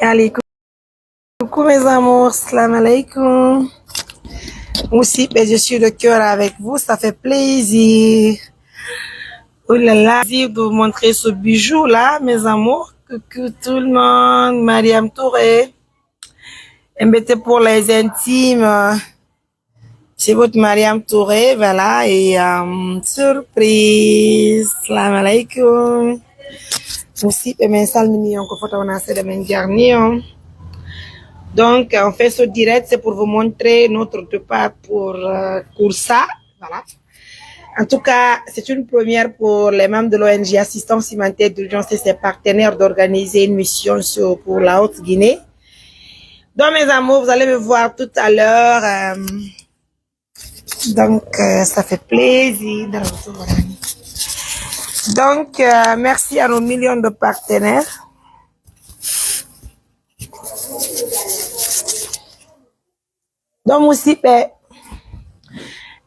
Allez, coucou mes amours, salam alaikum. Aussi, je suis de cœur avec vous, ça fait plaisir. Oh là là, plaisir de vous montrer ce bijou là, mes amours. Coucou tout le monde, Mariam Touré. Embêté pour les intimes. C'est votre Mariam Touré, voilà, et surprise. Salam alaikum. Aussi, mes salminions que faut on a de mes derniers. Donc, on fait ce direct, c'est pour vous montrer notre départ pour Koursa. Voilà. En tout cas, c'est une première pour les membres de l'ONG Assistance Humanitaire d'Urgence et ses partenaires d'organiser une mission pour la Haute-Guinée. Donc, mes amours, vous allez me voir tout à l'heure. Donc, ça fait plaisir. Donc, merci à nos millions de partenaires. Donc, aussi,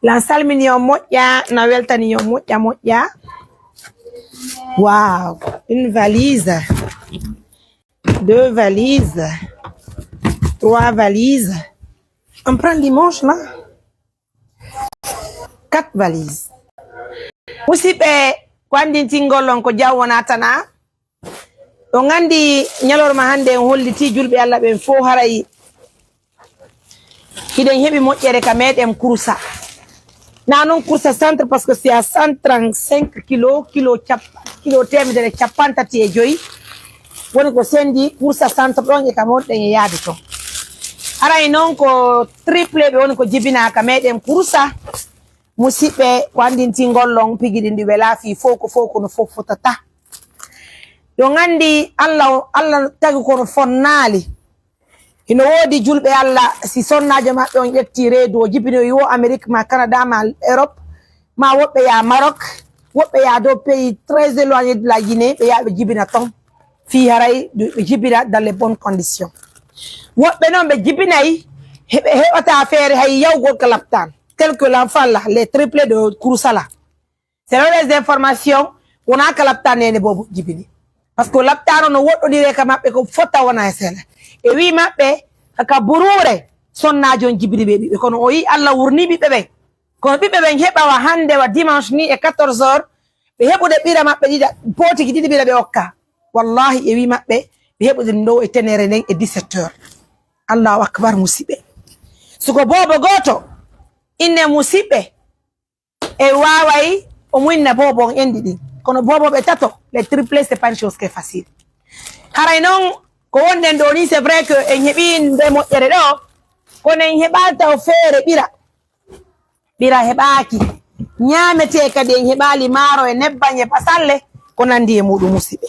la salle mignon moya, Nawel Tanio moya. Waouh, une valise, 2 valises, 3 valises. On prend dimanche là. 4 valises. Aussi, quand tingolon ko jawanatana, on andi nyalor ma hande holliti julbe Allah ben fo haray. Kiden hebi moƴƴere ka meɗen Koursa. Nanon Koursa centre parce que c'est à 135 kilo temedere capantati e joyi. Woni ko sendi Koursa centre ɗon e ka moɗɗen e yaade to. Aray non ko triple ɓe woni ko jibina ka meɗen Koursa. Musidɓe ko andintingollon pigiɗi ndi ɓe laafi fof ko no fof fotata. Ɗo andi Allah tagi kono fonnali. Ino wodi julbe Allah si sonnajo mabbe on yetti reedo jibino yo Amerique ma Canada ma Europe ma wobbe ya Maroc wobbe ya do pays très éloigné de la Guinée be ya be jibina ton fi haray be jibina dans les bonnes conditions wobbe non be jibinay hebata affaire hay yawgo kalaptan tel que l'enfant là les triplés de Koursa là c'est les informations on a kalaptan ne bobu jibini parce que laptano no woddo dire ka mabbe ko fota wona sela e wi mabbe aka burure sonnajo jibini be kono o yi Allah wurni bi bebe kono bi bebe heba wa hande wa dimanche ni e 14h be hebude bira mabbe dida poti didi bira be okka wallahi e wi mabbe be hebude ndo e tenere nen e 17h Allahu akbar musibe suko bobo goto inne musibe e wawai o muinna bobo endidi kono bobo be tato les triplés c'est pas une chose qui est facile haray non ko wonden do ni c'est vrai que en hebi nde moƴƴere do kono en heɓata o feere ɓira heɓaki ñamete kadi en heɓali maaro e nebban e basalle ko nandi e muɗum musidɓe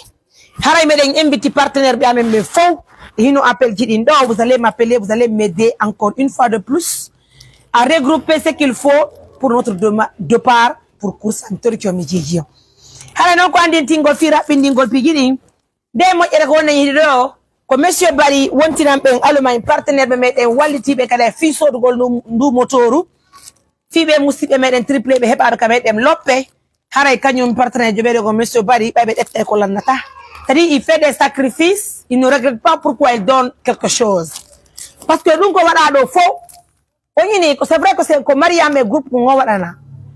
haray meɗen inviti partenaire ɓe amen ɓe fof hino appel jiɗin ɗo vous allez m'appeler vous allez m'aider encore une fois de plus à regrouper ce qu'il faut pour notre départ pour Koursa mi mi jeji on haray noon ko andintingol fi raɓɓindingol pijiɗin nde moƴƴere ko wonnen yiɗi ɗo ko monsieur Bari wontinan ben Allemagne partenaire be meden wallitibe kada fi sodugol ndu motoru fi be musibe meden triple be hebaado ka meden loppe haray kanyum partenaire jobe ko monsieur Bari be defte ko lannata c'est-à-dire il fait des sacrifices il ne regrette pas pourquoi il donne quelque chose parce que dum ko wada do fo onini ko c'est vrai que c'est ko Mariam e groupe ko wadana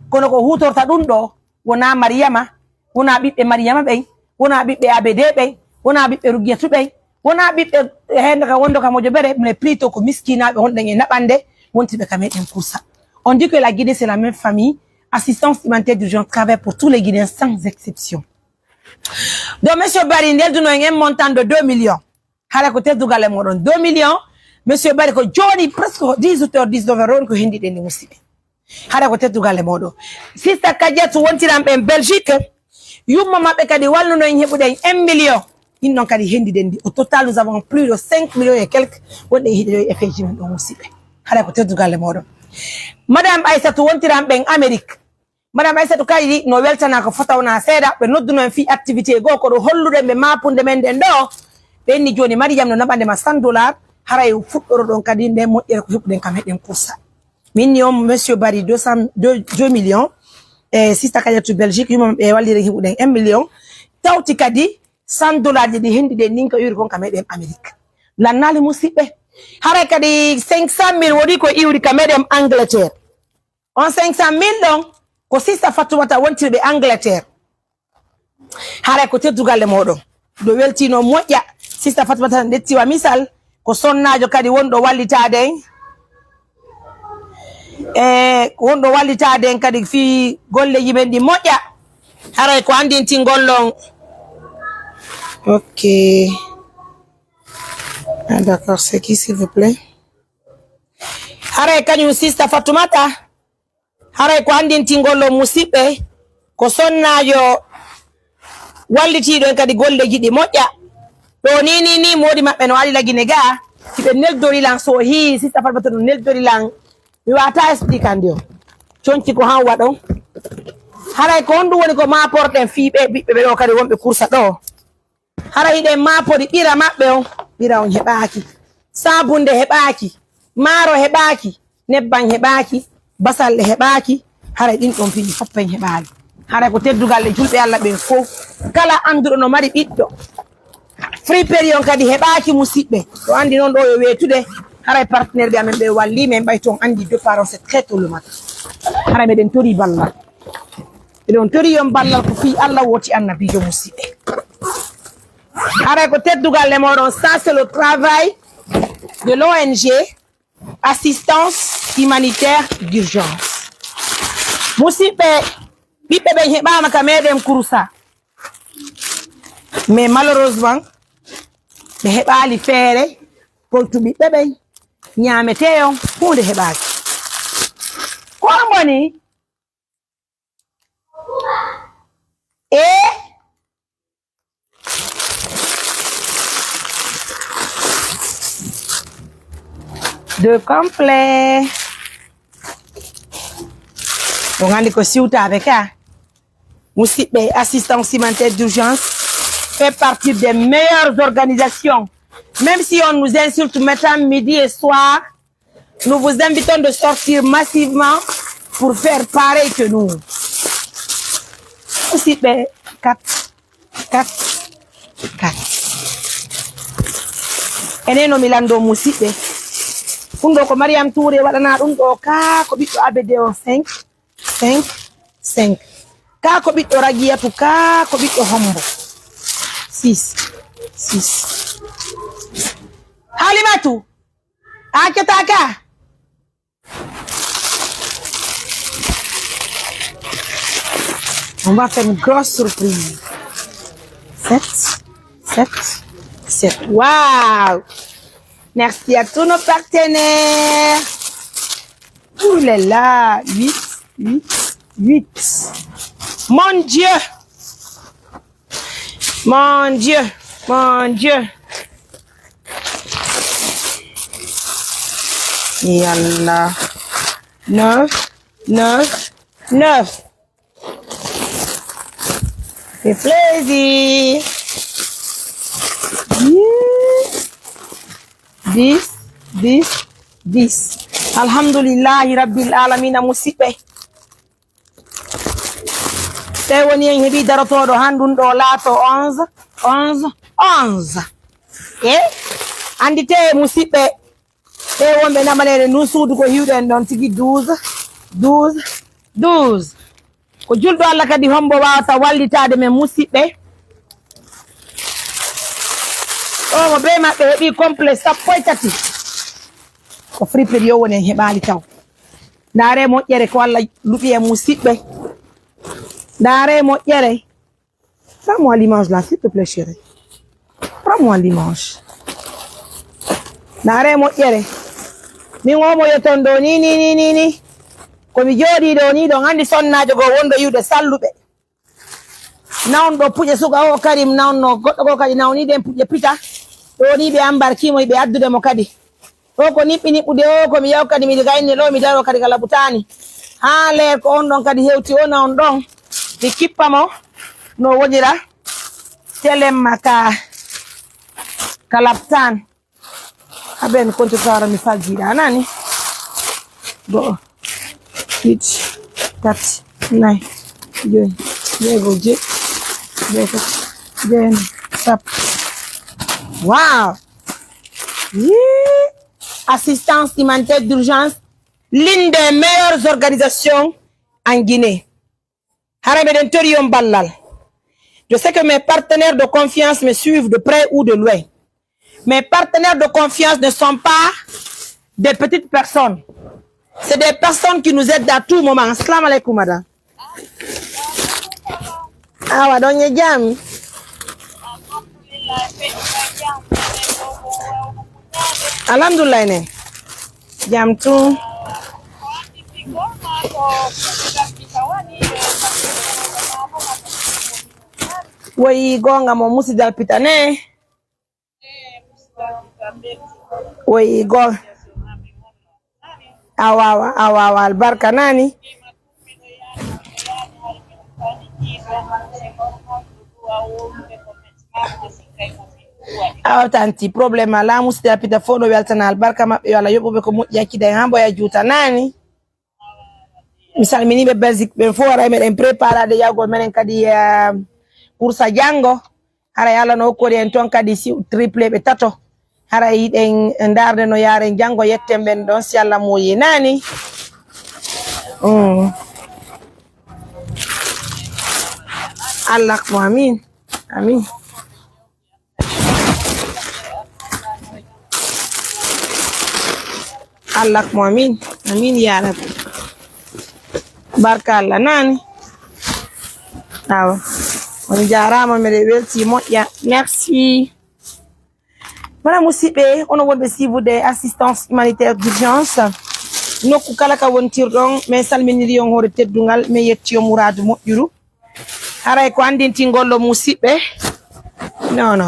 kono ko hutorta dum do wona Mariama wona bibbe Mariama be wona bibbe ABD be wona bibbe Rugiyatu be wona bibbe hende ka wondo ka mojo bere mais plutôt ko miskina be honde en nabande wonti be kameden Koursa. On dit que la Guinée c'est la même famille. Assistance humanitaire d'urgence travaille pour tous les Guinéens sans exception. Donc monsieur Bari ndel duno en montant de 2 millions. Hala ko teddugale modon 2 millions. Monsieur Bari ko joni presque 18h 19h ko hindi den musibe. Hala ko teddugale modon. Sister Kadiatou wontiram en Belgique. Yumma mabbe kadi walluno en hebude 1 million. Ils n'ont qu'à dire au total, nous avons plus de 5 millions et quelques. Effectivement, Madame Aïssatou, on tire en Amérique. Madame Aïssatou, quand il dit Noël, ça n'a pas fait un séda, mais nous donnons une activité. Go, ko hollude me ma pour demander do. Ben ni joni Mariam no nabande ma $100. Haray fuɗɗoro ɗon kadi nde moƴƴere ko huɓɓuden kam heɗen Koursa. Min yom monsieur Bari 2 millions. Sister Kadiatou Belgique, yumam ɓe wallire huɓɓuden 1 million. Tawti kadi $100 di hindi de ninka yuri kon kameɗen Amérique lannali musidɓe haray kadi 500,000 woni ko iwri ka meɗen Angleterre on 500,000 ɗon ko sista Fatoumata wontirɓe Angleterre haray ko teddugalle moɗon do weltino moƴƴa sista Fatoumata dettiwa misal ko sonnajo kadi wonɗo wallitade wonɗo wallitade en kadi fi golleji men ɗi moƴƴa haray ko andinti gollon ok d'accord c'est qui s'il vous plaît haray kañum sista Fatoumata haray ko andinti gollon musidɓe ko sonnajo wallitiɗo en kadi golleji ɗi moƴƴa ɗo ni modi maɓɓe no ali lagine ga siɓe neldorilan so hi sista Fatoumata ɗum neldorilan mi wata explicande o conci ko han waɗon haray ko honɗum woni ko maporɗen fiɓe ɓiɓɓe ɓe ɗo kadi wonɓe kursa ɗo haray hiɗen mapori ɓira maɓɓe on ɓira on heɓaki sabunde heɓaki maaro heɓaki nebban heɓaki basalle heɓaki haray ɗin ɗon fiɗi foppen heɓali haray ko teddugal e julɓe Allah ɓen fof kala anduɗo no mari ɓiɗɗo free period kadi heɓaki musidɓe to andi noon ɗo yo wetude haray partenaire ɓe amen ɓe walli men ɓay ton andi de parents c'est très tôt le matin haray meɗen tori ballal eɗon tori yon ballal ko fi Allah woti annabijo musidɓe haray ko teddugal e moɗon ça c'est le travail de l'ONG assistance humanitaire d'urgence musidɓe ɓiɓɓe ɓen heɓama ka meɗen Kouroussa mais malheureusement ɓe heɓali feere poltu ɓiɓɓe ɓen ñameteyon hunde heɓaki ko woni de complet on andi ko siwtaɓe ka musidɓe assistance humanitaire d'urgence fait partie des meilleures organisations. Même si on nous insulte matin, midi et soir, nous vous invitons de sortir massivement pour faire pareil que nous. Aussi, 4. Enen no milando musidɓe ɗum ɗo ko Mariam Touré waɗana ɗum ɗo ka ko ɓiɗɗo ABD on 5 ka ko ɓiɗɗo Ragiyatu ka ko ɓiɗɗo Hombo 6 Halimatu aketaka on va faire une grosse surprise 7 waouh. Merci à tous nos partenaires. Ouh là là, 8. Mon Dieu. Et Allah. 9. C'est plaisir. 10. Alhamdulillahi rabbil alamin musidɓe. Te woni en heɓi darotoɗo handun ɗo laato 11. Andite musidɓe te wonɓe namanere ndun suudu ko hiwɗen ɗon tigi 12. Ko julɗo Allah kadi hombo wawata wallitade men musidɓe. O mo be maɓɓe heɓi complet 3 ko free period woni en heɓali taw ndaare moƴƴere ko Allah luɓi e musidɓe ndaare moƴƴere prends-moi l'image là s'il te plaît chérie prends-moi l'image ndaare moƴƴere min omo yeton ɗo ni komi jooɗi ɗo ni ɗon andi sonnajo go wonɗo yiwde salluɓe nawno puƴe suga o karim nawno goɗɗo go kadi nawni ɗen puƴe pita ɗo ni ɓe ambarkimo ɓe addude mo kadi o ko niɓɓude o komi yaw kadi miɗi gayne ɗo mi daro kadi kala butani ha leer ko on ɗon kadi hewti o nawon ɗon mi kippa mo no wonira telemma ka laptan habe mi konti sawara mi fajjiɗa nani 2 1 4 5 6 7 8 9 10 wow Assistance humanitaire d'urgence, l'une des meilleures organisations en Guinée. Je sais que mes partenaires de confiance me suivent de près ou de loin. Mes partenaires de confiance ne sont pas des petites personnes. C'est des personnes qui nous aident à tout moment. Assalamu alaikum, madame. Ah, ouais, donc, jam. Alhamdulillah, ne. Jam tout. Oui, gonga mo musidal pitane. Oui, go. Awa, albarka nani. Tanti problème la musidal pita fono weltana albarka mabbe wala yobobe ko mujjaki den hambo ya juta nani. Misal mini be basic be fora men préparade yago menen kadi kursa jango hara yalla no ko en ton kadi si triple be tato hara yiden ndarde no yare jango yetten ben don si Allah mo yinani Allah mo amin amin Allah mo amin amin ya rab barka Allah nani awa on jarama mede welti moƴƴa merci. Voilà musidɓe ono wonɓe sivude assistance humanitaire d'urgence nokku kala ka wontirɗon min salminiri on hoore teddungal min yetti o mouradu moƴƴuru haray ko andintingollo musidɓe non.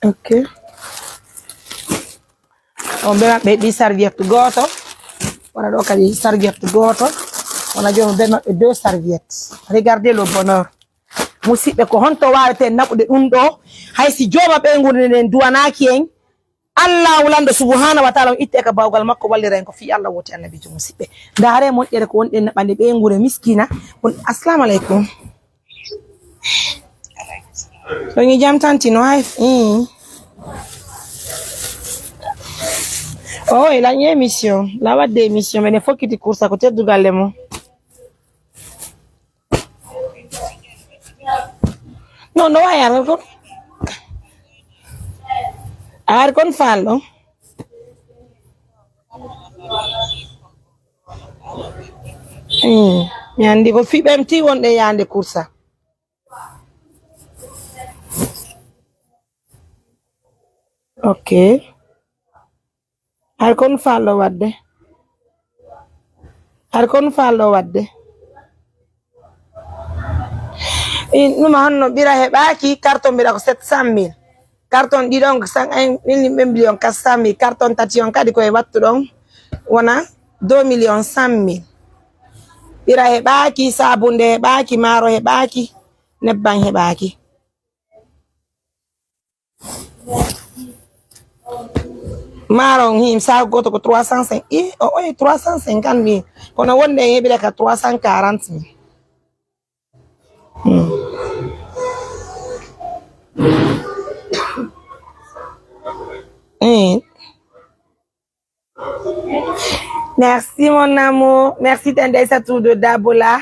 Ok. On va mettre serviette goto. On a donc des serviettes goto. On a donc deux serviettes. Regardez le bonheur. Musidɓe ko honto warete naɓude ɗum ɗo hay si jooma ɓe ngurde nden duwanaki en Allah wulando subhanahu wa ta'ala itte ka bawgal makko wallira en ko fi Allah woti annabijo musidɓe ndaare moƴƴere ko wonɗen naɓande ɓe ngure miskina on assalamu alaikum to ngi jam tanti no hay oh il a une émission la wadde émission mais ne fokkiti course ko teddugal le mo non no waya ko ar kon fallo mi andi ko fiɓem ti wonɗe yande course ok ar kon fallo wadde numa honno ɓira heɓaki carton mbiɗa ko 700 000 carton ɗiɗon 1 million 400 000 carton tati on kadi koye wattu ɗon wona 2 million 100 000 ɓira heɓaki sabunde heɓaki maaro heɓaki nebban heɓaki maron him sa goto ko 350 350 000 kono wonde en heɓira ka 340 000 Merci mon amour, merci Tendesa tout de Dabola.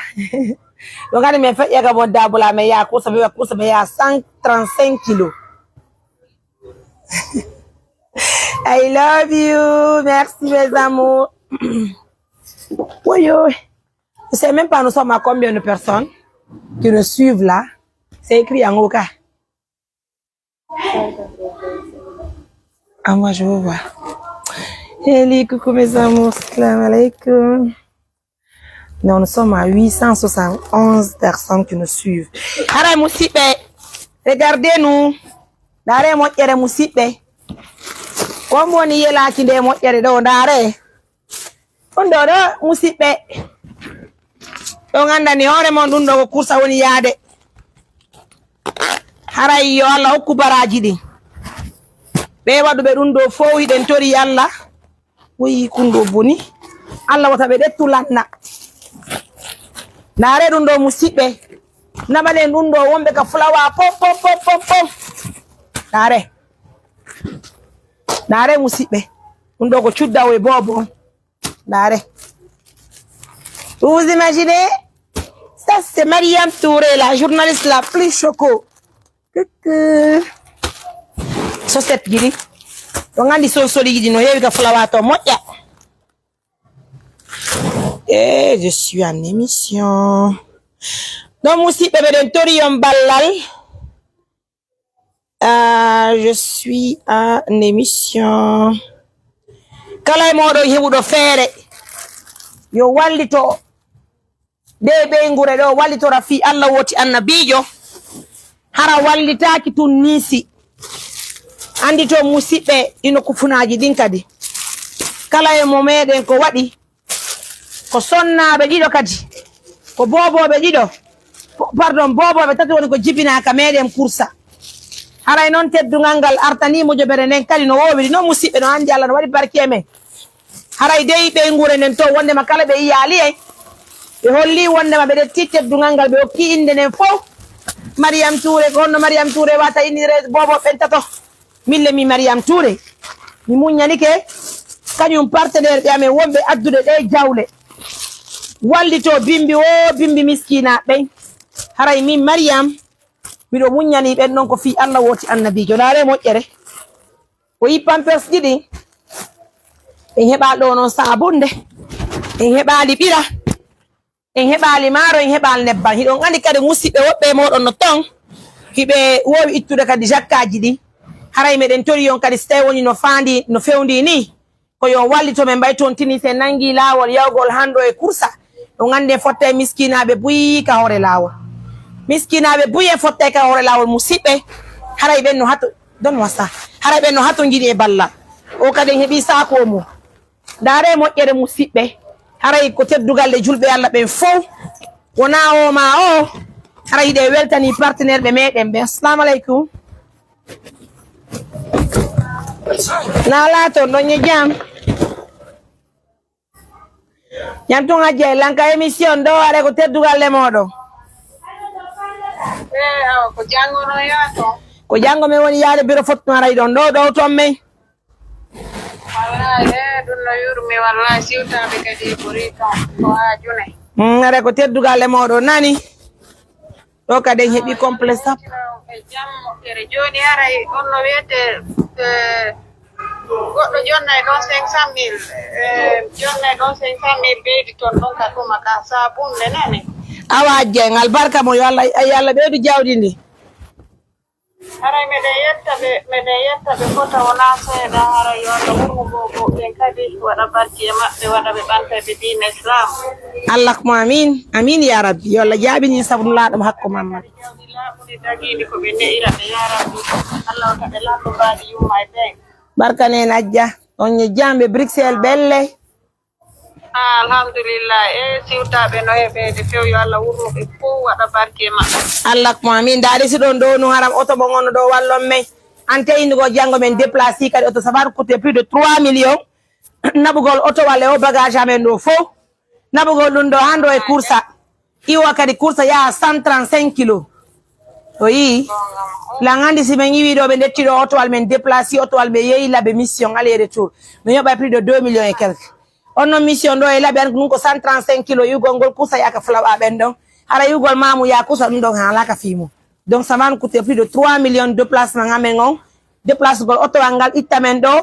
Regardez mes fait yaga bon Dabola mais ya ko sabe 135 kilos. I love you, merci mes amours. Oui. Je sais même pas nous sommes à combien de personnes qui nous suivent là. C'est écrit en haut cas. Ah moi je veux voir. Hello, coucou mes amours, salam alaikum. Non, nous sommes à 871 personnes qui nous suivent. Ara musibe, regardez-nous. Dare moƴƴere musibe. Ko moni yelaki nde moƴƴere ɗo dare. On ɗo musibe. Ɗo gandani hoore mon ɗum ɗo ko kursa woni yaade. Haray yo Allah hokku baraji ɗi. Ɓe waɗuɓe ɗum ɗo fof hiɗen tori Allah. Oui, kundo boni. Allah wata be dettu lanna. Nare ɗum ɗo musidɓe. Nabalen ɗum ɗo wonɓe ka fulawa pom. Nare musidɓe. Ɗum ɗo ko cuddawo e bobo. Nare. Vous imaginez? Ça c'est Mariam Touré, la journaliste la plus choco. Sosette gidi. Donc andi soli gidi no hewi ka fulawa to moƴƴa. Et je suis en émission. Donc musidɓe ɓeɗen tori on ballal. Je suis en émission. Kala e moɗo heɓuɗo feere yo wallito de ɓe ngure ɗo wallitora fi Allah woti annabijo hara wallitaki tun nisi andi to musidɓe ino kufunaji ɗin kadi kala e mo meɗen ko waɗi ko sonnaɓe ɗiɗo kadi ko boboɓe ɗiɗo pardon boboɓe tati woni ko jibinaka meɗen kursa haray noon teddugal ngal artanimo jobere nden kadi no wowiri noon musidɓe no andi Allah no waɗi barke men haray dey ɓe ngure nden to wondema kala ɓe yiyali en ɓe holli wondema ɓe ɗetti teddugal ngal ɓe hokki inde nden fof Mariam Touré ko honno Mariam Touré wata innire bobo ɓen tato mille mi Mariam Touré mi muñanike kañum partenaire ɓe amen wonɓe addude ɗe jawle wallito bimbi bimbi miskina ɓen haray min Mariam miɗo muñani ɓen ɗon ko fi Allah woti annabijo nare moƴƴere o yi pampers ɗiɗi en heɓa ɗo noon sabunde en heɓali ɓira en heɓali maaro en heɓali nebban hiɗon andi kadi musidɓe woɓɓe moɗon no ton hiɓe wowi ittude kadi jakkaji ɗi haray meɗen tori on kadi so tawi woni no fewndi ni ko yo wallito men mbay toon tini se nangi lawol yawgol hando e kursa ɗon andi fotta e miskinaɓe buyi ka hoore lawol miskinaɓe buye fotta ka hoore lawol musidɓe haray ɓen no hato don wasa haray ɓen no hato jiɗi e balla o kadi en heeɓi sako mum dare moƴƴere musidɓe haray ko teddugal de julɓe Allah ɓen fof wona o ma o haray ɗe weltani partenaire ɓe meɗen ɓe assalamu aleykum na lato ɗon jam ñantun hajja lanka émission ɗo waɗa ko teddugal le moɗon ko jangono yato ko jango men woni yaade bureau fotno haray ɗon ɗo ton men wallahi ɗum no yurmi wallahi siwtaɓe kadi ɓuri kam ko ha june ara ko teddugal le moɗon nani ɗo kadi en heeɓi complet sappo e jam moƴƴere joni haray on no wiyete goɗɗo jonnay ɗon 500 000 jonnay ɗon 500 000 ɓeydi toon ɗon ka tuma ka sabunde nani awa jeng albarka mo yo Allah ɓeydu jawdi ndi haray meɗen yetta ɓe fota wona seeɗa haray yo Allah wurmo bobo ɓen kadi waɗa barki e maɓɓe waɗa ɓe ɓanta ɓe diina islam Allah ko amin ya rabbi yo Allah jaabini sabu laaɗum hakko mamma jawdi laaɓuɗi dagiɗi ko ɓe ne'ira ɓe ya rabbi Allah wata ɓe lamɗo mbaɗi yumma e ɓen barka nen ajja on ye jambe Bruxelles belle alhamdulillah e siwtaɓe no heɓede few yo Allah wurmo ɓe fof waɗa barke maɓɓe Allah ko amin daade si ɗon ɗo no haram oto mo gonno ɗo wallon men ante indigo jango men déplacé kadi oto safar coûté plus de 3 millions nabugol oto walle o bagage amen ɗo fof nabugol ɗum ɗo hando e coursa iwa kadi coursa yaha 135 kilos o yi langandi si men yiwi ɗo ɓe dettiɗo otowal men déplacé otowal ɓe yeeyi laɓe mission aller retour mi yoɓa plus de 2 millions et quelque on non mission ɗo e laaɓi an ɗum ko 135 kilos yugol ngol kuusa yaka fulaɓa ɓen ɗon hara yugol mamu ya kuusa ɗum ɗon halaka fimo donc ça va nous coûter plus de 3 millions de déplacement amen on déplace gol otowal ngal itta men ɗo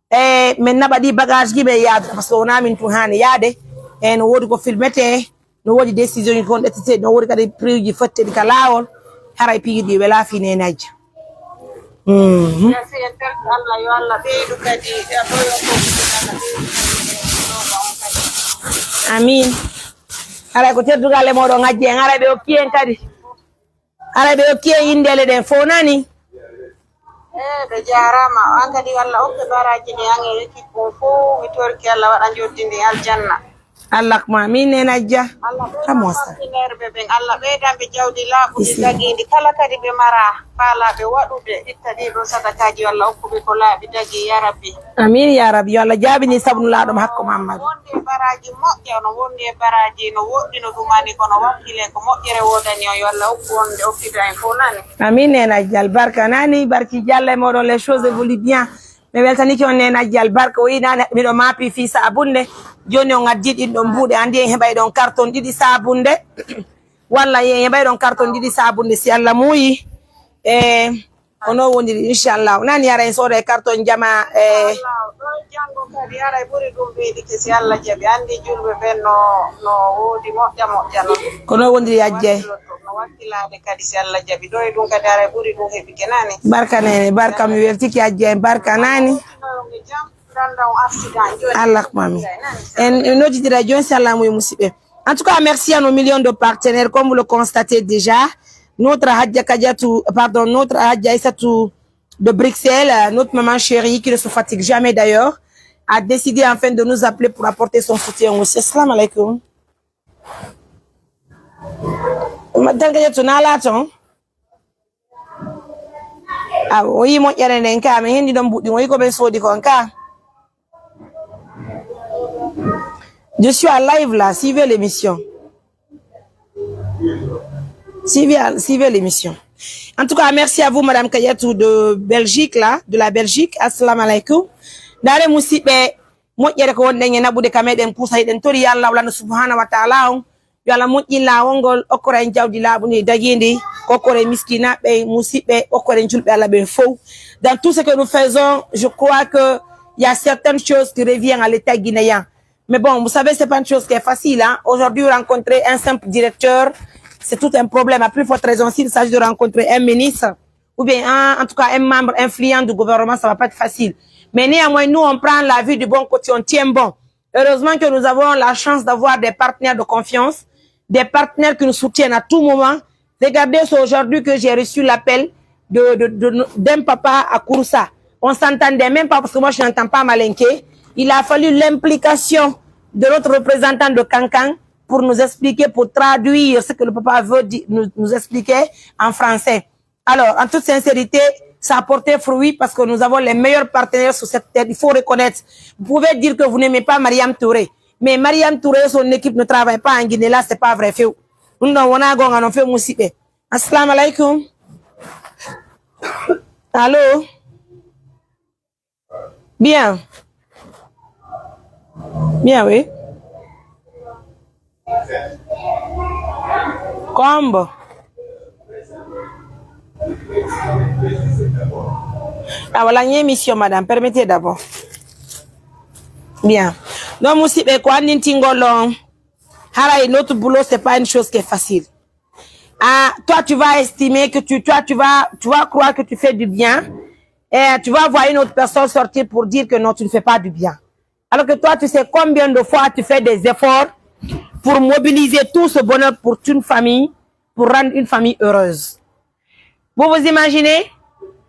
e min naɓa ɗi bagage ji ɓe yaadu par ce que wona min tun hani yaade e no woodi ko filmete no woodi décision ji kon ɗettete no woodi kadi prix ji fotteɗi ka laawol haray piiji ɗi ɓe laafi nenajja merci en tel Allah yo Allah ɓeydu kadi ɗoyo amin haray ko teddugal e moɗon ngajji en haray ɓe hokki en kadi haray ɓe hokki en indele ɗen fo nani ɓe jarama an kadi Allah hokke baraji ɗi an e équipe o fof mi torki Allah waɗa joddinde aljanna Allah ko min nena Dia Allah ɓe ɓen Allah ɓeydanɓe jawdi laaɓuɗi dagiidi kala kadi ɓe mara faalaɓe waɗude itta ɗiɗo sadakaji Allah hokkuɓe ko laaɓi dagi ya rabbi. Amin ya rabbi yo Allah jaabini sabnu laaɗum hakko Mamadou. Wonde baraji moƴƴa no wondi e baraji no woɗɗi no ɗumani kono wakkile ko moƴƴere wodani o yo Allah hokku wonde hokkida en fof nani. Amin nena Dia albarka nani barki Diallo e moɗon les choses évoluent bien. Mi weltaniki on nena Dia albarka o yinani miɗo maapi fi sabunde joni on addi ɗin ɗon mbuuɗe andi en heɓay ɗon carton ɗiɗi sabunde walla en heɓay ɗon carton ɗiɗi sabunde si Allah muuyi ono wondiri inchallah nani yara en sooda e carton jama jango kadi ara ɓuri ɗum ɓeydike si Allah jaɓi andi julɓe ɓen no woodi moƴƴa moƴƴa noon kono wondiri ajje no wakkilade kadi si Allah jaɓi ɗo e ɗum kadi ara ɓuri ɗum heɓike nani barka nene barka mi weltiki ajje en barka nani Allah mami en nodidira joni si Allah muuyi musidɓe. En tout cas, merci à nos millions de partenaires. Comme vous le constatez déjà, notre Hadja Kadiatou, pardon, notre Hadja Aïssatou de Bruxelles, notre maman chérie, qui ne se fatigue jamais d'ailleurs, a décidé enfin de nous appeler pour apporter son soutien aussi. Assalamu alaikum. Madame Kadiatou, n'alaton. Ah, oui, moi, y'a rien qu'à, mais hindi don bout, oui, comme ça, dit qu'on cas. Je suis à live là, suivez l'émission. Suivez l'émission. En tout cas, merci à vous, Madame Kadiatou de Belgique là, de la Belgique. Assalamu alaikum. Dare musibe, mo yere ko wonde ngena bude kameden kusa hiden tori yalla wala subhanahu wa ta'ala. Yalla mo illa wongol okora en jawdi labuni dagindi, kokore miskina be musibe, okore julbe Allah be fo. Dans tout ce que nous faisons, je crois que il y a certaines choses qui reviennent à l'État guinéen. Mais bon, vous savez, c'est pas une chose qui est facile. Hein? Aujourd'hui, rencontrer un simple directeur, c'est tout un problème. À plus forte raison, s'il s'agit de rencontrer un ministre, ou bien en tout cas un membre influent du gouvernement, ça va pas être facile. Mais néanmoins, nous, on prend la vie du bon côté, on tient bon. Heureusement que nous avons la chance d'avoir des partenaires de confiance, des partenaires qui nous soutiennent à tout moment. Regardez, c'est aujourd'hui que j'ai reçu l'appel d'un papa à Kouroussa. On s'entendait même pas parce que moi, je n'entends pas malinquer. Il a fallu l'implication de notre représentant de Cancan pour nous expliquer, pour traduire ce que le papa veut nous expliquer en français. Alors, en toute sincérité, ça a porté fruit parce que nous avons les meilleurs partenaires sur cette terre. Il faut reconnaître. Vous pouvez dire que vous n'aimez pas Mariam Touré. Mais Mariam Touré, son équipe ne travaille pas en Guinée. Là, c'est pas vrai. Assalamu alaikum. Allô? Bien. Bien, oui. Combo. Ah, voilà une émission, madame. Permettez d'abord. Bien. Donc, Moussi, quoi, Nintingolon. Notre boulot, c'est pas une chose qui est facile. Ah, toi, tu vas estimer que tu vas croire que tu fais du bien. Et tu vas voir une autre personne sortir pour dire que non, tu ne fais pas du bien. Alors que toi, tu sais combien de fois tu fais des efforts pour mobiliser tout ce bonheur pour une famille, pour rendre une famille heureuse. Vous vous imaginez,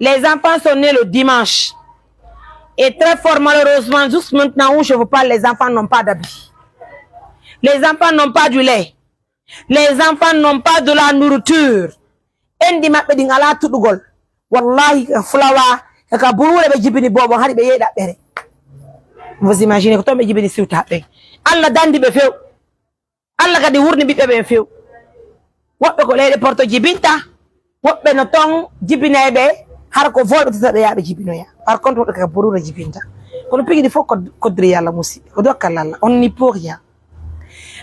les enfants sont nés le dimanche. Et très fort malheureusement, juste maintenant où je vous parle, les enfants n'ont pas d'habits. Les enfants n'ont pas du lait. Les enfants n'ont pas de la nourriture. Wallahi, flower, vous imaginez que tu me dis Allah dandi be few. Allah kadi wurni bibbe be few. Wobbe ko leede porto jibinta. Wobbe no ton jibinebe har ko volbe tata yaabe jibinoya. Par contre wobbe ka burura jibinta. Kono pigi di fo ko dri yalla musi. Ko dokal Allah, on n'y peut rien.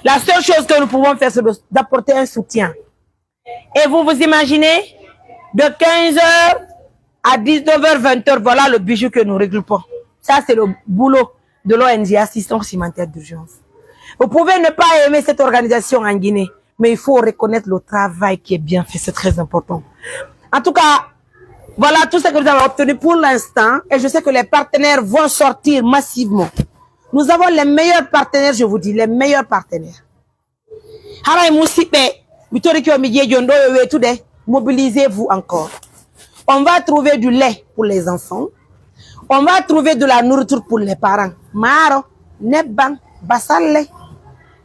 La seule chose que nous pouvons faire c'est d'apporter un soutien. Et vous vous imaginez de 15h à 19h, 20h, voilà le bijou que nous regroupons. Ça c'est le boulot de l'ONG Assistance Humanitaire d'Urgence. Vous pouvez ne pas aimer cette organisation en Guinée, mais il faut reconnaître le travail qui est bien fait, c'est très important. En tout cas, voilà tout ce que nous avons obtenu pour l'instant, et je sais que les partenaires vont sortir massivement. Nous avons les meilleurs partenaires, je vous dis, les meilleurs partenaires. Mobilisez-vous encore. On va trouver du lait pour les enfants. On va trouver de la nourriture pour les parents. Maro, Nebban, Basalle.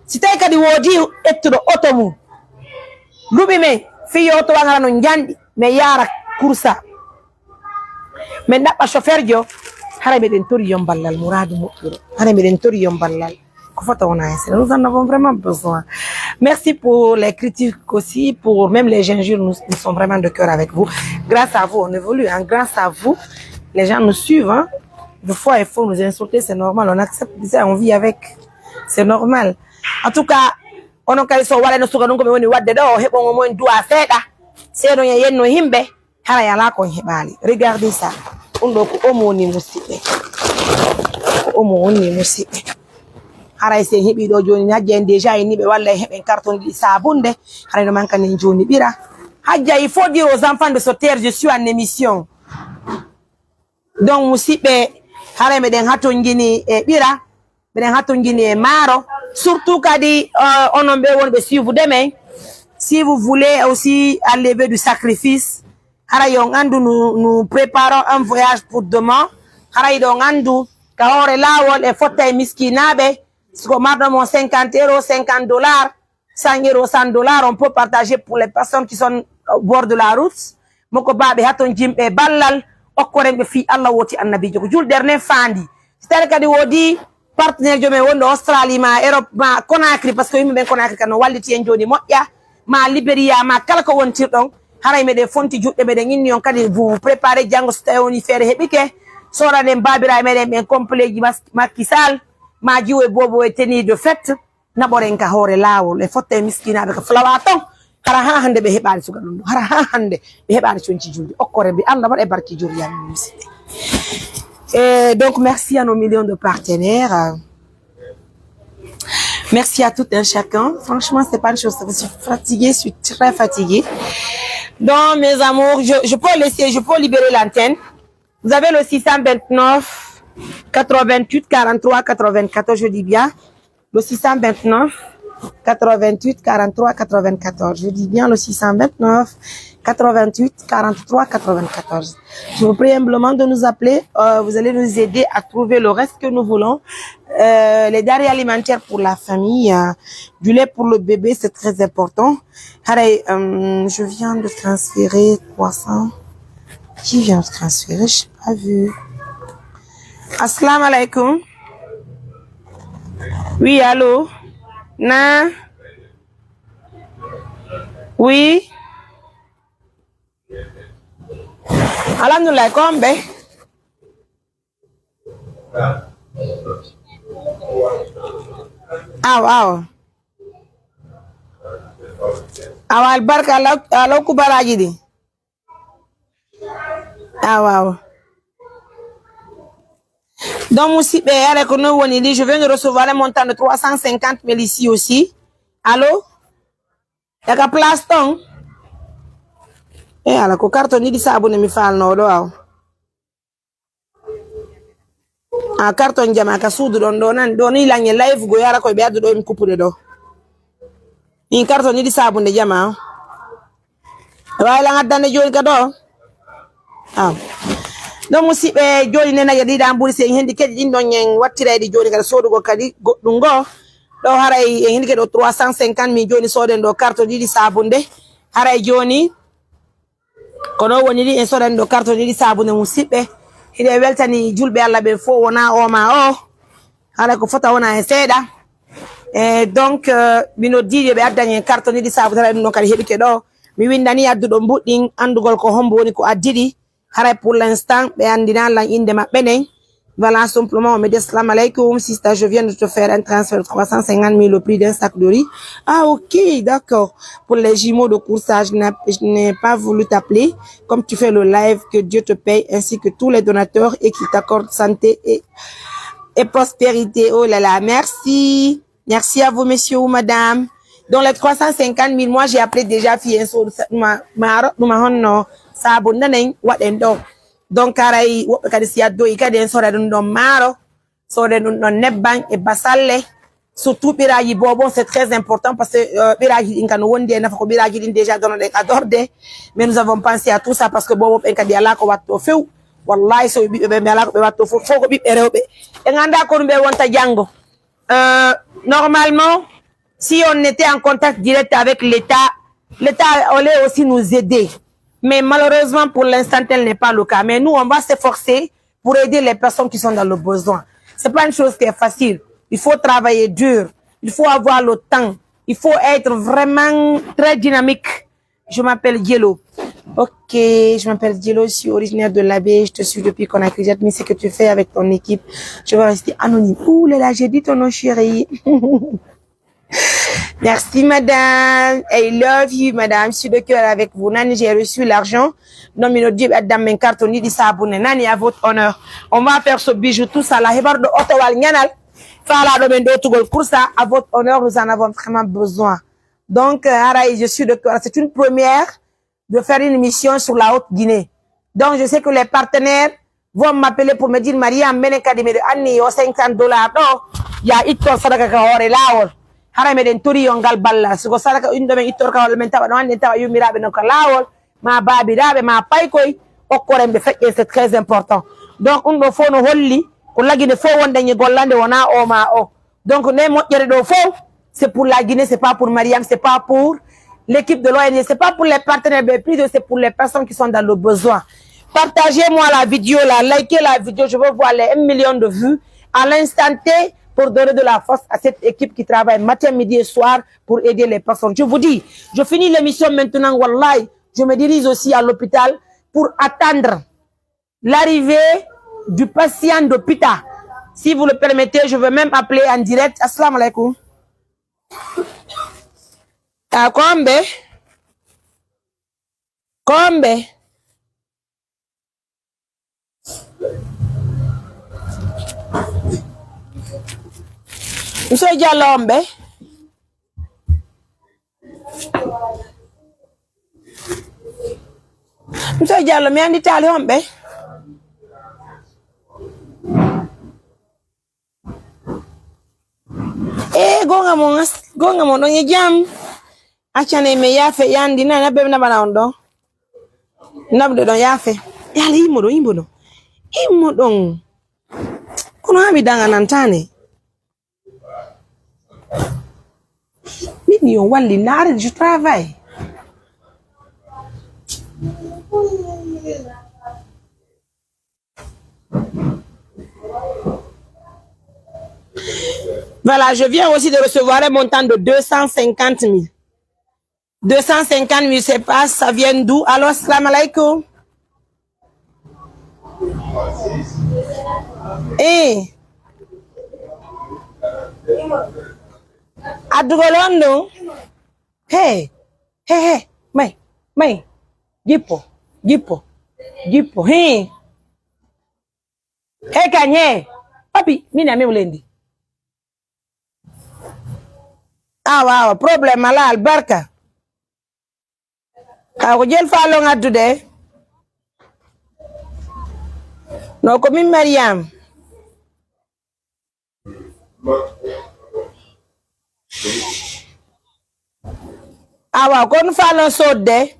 si tawi kadi woodi ettuɗo oto mum luɓi men fiyo oto wangara no jandi mi yara kursa min ɗaɓɓa chauffeur jo hara miɗen tori yon ballal mouradu moƴƴuɗo hara miɗen tori yon ballal ko fota wona hen nous en avons vraiment besoin. Merci pour les critiques aussi, pour même les injures, nous sommes vraiment de cœur avec vous. Grâce à vous on évolue, hein. Grâce à vous les gens nous suivent, hein. Des fois il faut nous insulter, c'est normal, on accepte ça, on vit avec, c'est normal. En tout cas onon kadi so waɗano suka ɗum koɓe woni wadde ɗo heɓon omoen duwa seeɗa seeɗo ye yenno himɓe hara yala kon heɓali. Regardez ça, ɗum ɗo ko omo woni musidɓe, ko omo woni musidɓe. Haray sen heɓi ɗo joni hajja en déjà en ni ɓe walla en heɓen carton ɗi sabunde haray no mankanen joni ɓira hajja. Il faut dire aux enfants de se taire, je suis en émission. Donc musidɓe haray meɗen haton gini e ɓira, meɗen haton gini e maaro. Surtout kadi onon ɓe wonɓe suivre men, si vous voulez aussi enlever du sacrifice haray on andu nous préparons un voyage pour demain. Haray ɗo andu ka hoore lawol e fotta e miskinaɓe. Si on marque 50 €, 50 $, 100 €, 100 $, on peut partager pour les personnes qui sont au bord de la route. Moko baɓe haton jimɓe ballal okkoren ɓe fi Allah woti annabijo ko julɗerne fandi. C'est-à-dire kadi wodi partenaire jomen wonɗo Australie ma Europe ma Conakry, parce que yimɓe ɓen Conakry kan no walliti en joni moƴƴa, ma Libéria ma kala ko wontirɗon haray meɗen fonti juɗɗe meɗen inni on kadi vous préparez janggo so tawi woni feere heɓike soranen babiraɓe meɗen ɓen complet ji Macky Sall ma jiwo e bobo e tenue de fête naɓoren ka hoore lawol e fotta e miskinaɓe ko flawa ton hara ha hande ɓe heɓani suga ɗum ɗo hara ha hande ɓe heɓani conci julde okkore mbi anda waɗa e barki juriyami musidɓe. Et donc merci à nos millions de partenaires, merci à tout un chacun. Franchement c'est pas une chose, je suis fatiguée, je suis très fatiguée. Donc mes amours, je peux laisser, je peux libérer l'antenne. Vous avez le 629 88 43 94, je dis bien le 629 88 43 94, je dis bien le 629 88 43 94. Je vous prie humblement de nous appeler, vous allez nous aider à trouver le reste que nous voulons, les denrées alimentaires pour la famille, du lait pour le bébé, c'est très important. Allez, je viens de transférer 300. Qui vient de transférer? Je n'ai pas vu. Assalamu alaikum. Oui, allô? Na? Oui? Alhamdulillah, kombe? Aw. Aw albarka alo kubaraji di. Aw. Donc, Moussibé, je viens de recevoir un montant de 350 000 ici aussi. Allô? Il y a place ton? Alors, le carton dit ça, abonné mi fa no do. Ah, carton jama ka sudu don ni la live go yara ko be adu do mi kupude do. Ni carton dit ça, abonné jama. Wa la ngadane joni ka do. Ah. Donc musidɓe joni nena yadiɗa mburi se en hendi kadi ɗin ɗon en wattirayde joni kada sodugo kadi goɗɗum go ɗo haray en hendi kadi ɗo 350 000 joni soden ɗo carte ɗiɗi sabunde haray joni ko ɗo woni ɗi en sodan ɗo carte ɗiɗi sabunde musidɓe hiɗe weltani julɓe Allah ɓe fo wona o ma o haray ko fota wona e seeɗa e donc mino diɗi ɓe addan en carte ɗiɗi sabunde haray ɗum ɗon kadi heɓike ɗo mi windani adduɗo mbuɗɗin andugol ko hombo woni ko addiɗi. Pour l'instant, voilà simplement, on me dit salam alaikum, sister, je viens de te faire un transfert de 350 000 le prix d'un sac de riz. Ah, ok, d'accord. Pour les jumeaux de coursage, je n'ai pas voulu t'appeler. Comme tu fais le live, que Dieu te paye, ainsi que tous les donateurs et qu'il t'accorde santé et prospérité. Oh là là, merci. Merci à vous, messieurs ou madame. Dans les 350 000, moi, j'ai appelé déjà Fienso, sabun nanen waɗen ɗo donc karay woɓɓe kadi si addoyi kadi en soda ɗum ɗon maaro soda ɗum ɗon nebban e basalle surtout ɓiraji bobo c'est très important parce que ɓiraji ɗin kan wondi e nafa ko ɓiraji ɗin déjà donoɗen adorde mais nous avons pensé à tout ça parce que bobo ɓen kadi ala ko watto few wallahi so ɓiɓɓe ɓe ala ko ɓe watto fof ko ɓiɓɓe rewɓe ɓe ganda ko ɗum ɓe wonta janggo normalement Si on était en contact direct avec l'État, l'État allait aussi nous aider. Mais malheureusement, pour l'instant, tel n'est pas le cas. Mais nous, on va s'efforcer pour aider les personnes qui sont dans le besoin. C'est pas une chose qui est facile. Il faut travailler dur. Il faut avoir le temps. Il faut être vraiment très dynamique. Je m'appelle Diello. Ok, je m'appelle Diello, je suis originaire de l'Abbé, je te suis depuis qu'on a créé. J'admire ce que tu fais avec ton équipe. Je vais rester anonyme. Ouh là là, j'ai dit ton nom, chérie. Merci, madame. I love you, madame. Je suis de cœur avec vous. Nani, j'ai reçu l'argent. Non, mais notre Dieu, dans mes cartes, on dit ça, abonné. Nani, à votre honneur. On va faire ce bijou, tout ça, là. Hébar de Ottawa, Nyanal. Faire la domaine de pour ça, à votre honneur, nous en avons vraiment besoin. Donc, Araï, je suis de cœur. C'est une première de faire une mission sur la Haute-Guinée. Donc, je sais que les partenaires vont m'appeler pour me dire, Maria, Menekadime de Annie, au $50. Non, il y a Ito Sadaka Kahore, là, haray meɗen tori yo ngal balla siko sadaka inde men ittorka walla men tawa ɗo hande tawa yummiraɓe non ko laawol ma baabiraɓe ma paykoy okkoren ɓe feƴƴe c'est très important donc ɗum ɗo fof no holli ko lagine fof wonde ñi gollande wona o ma o donc ne moƴƴere ɗo fof c'est pour la Guinée, c'est pas pour Mariam, c'est pas pour l'équipe de l'ONG, c'est pas pour les partenaires mais plus c'est pour les personnes qui sont dans le besoin. Partagez-moi la vidéo là, likez la vidéo, je veux voir les 1 million de vues à l'instant T pour donner de la force à cette équipe qui travaille matin, midi et soir pour aider les personnes. Je vous dis, je finis l'émission maintenant, wallahi, je me dirige aussi à l'hôpital pour attendre l'arrivée du patient d'hôpital. Si vous le permettez, je veux même appeler en direct. Assalamu alaikum. Ah, Kombe. Kombe. Monsieur Dialombe. Monsieur Diallo, mi andi tali hombe. Gonga mo no jam. Achane me yafe yandi na na be na bana ondo. Nabdo don yafe. Yali imodo. Imodon. Kono ha mi danga nantane. Mini on wali nare du travail. Voilà, je viens aussi de recevoir un montant de 250 000. 250 000, c'est pas, ça vient d'où? Alors, salam alaikum. Eh. Adugolondo. Hey. May. Gipo. Hey. Hey, kanye. Papi, mina me ulendi. Wow, problem ala albarka. Ka ko jel falo ngaddude. No ko min Mariam. Awa kon falo sodde.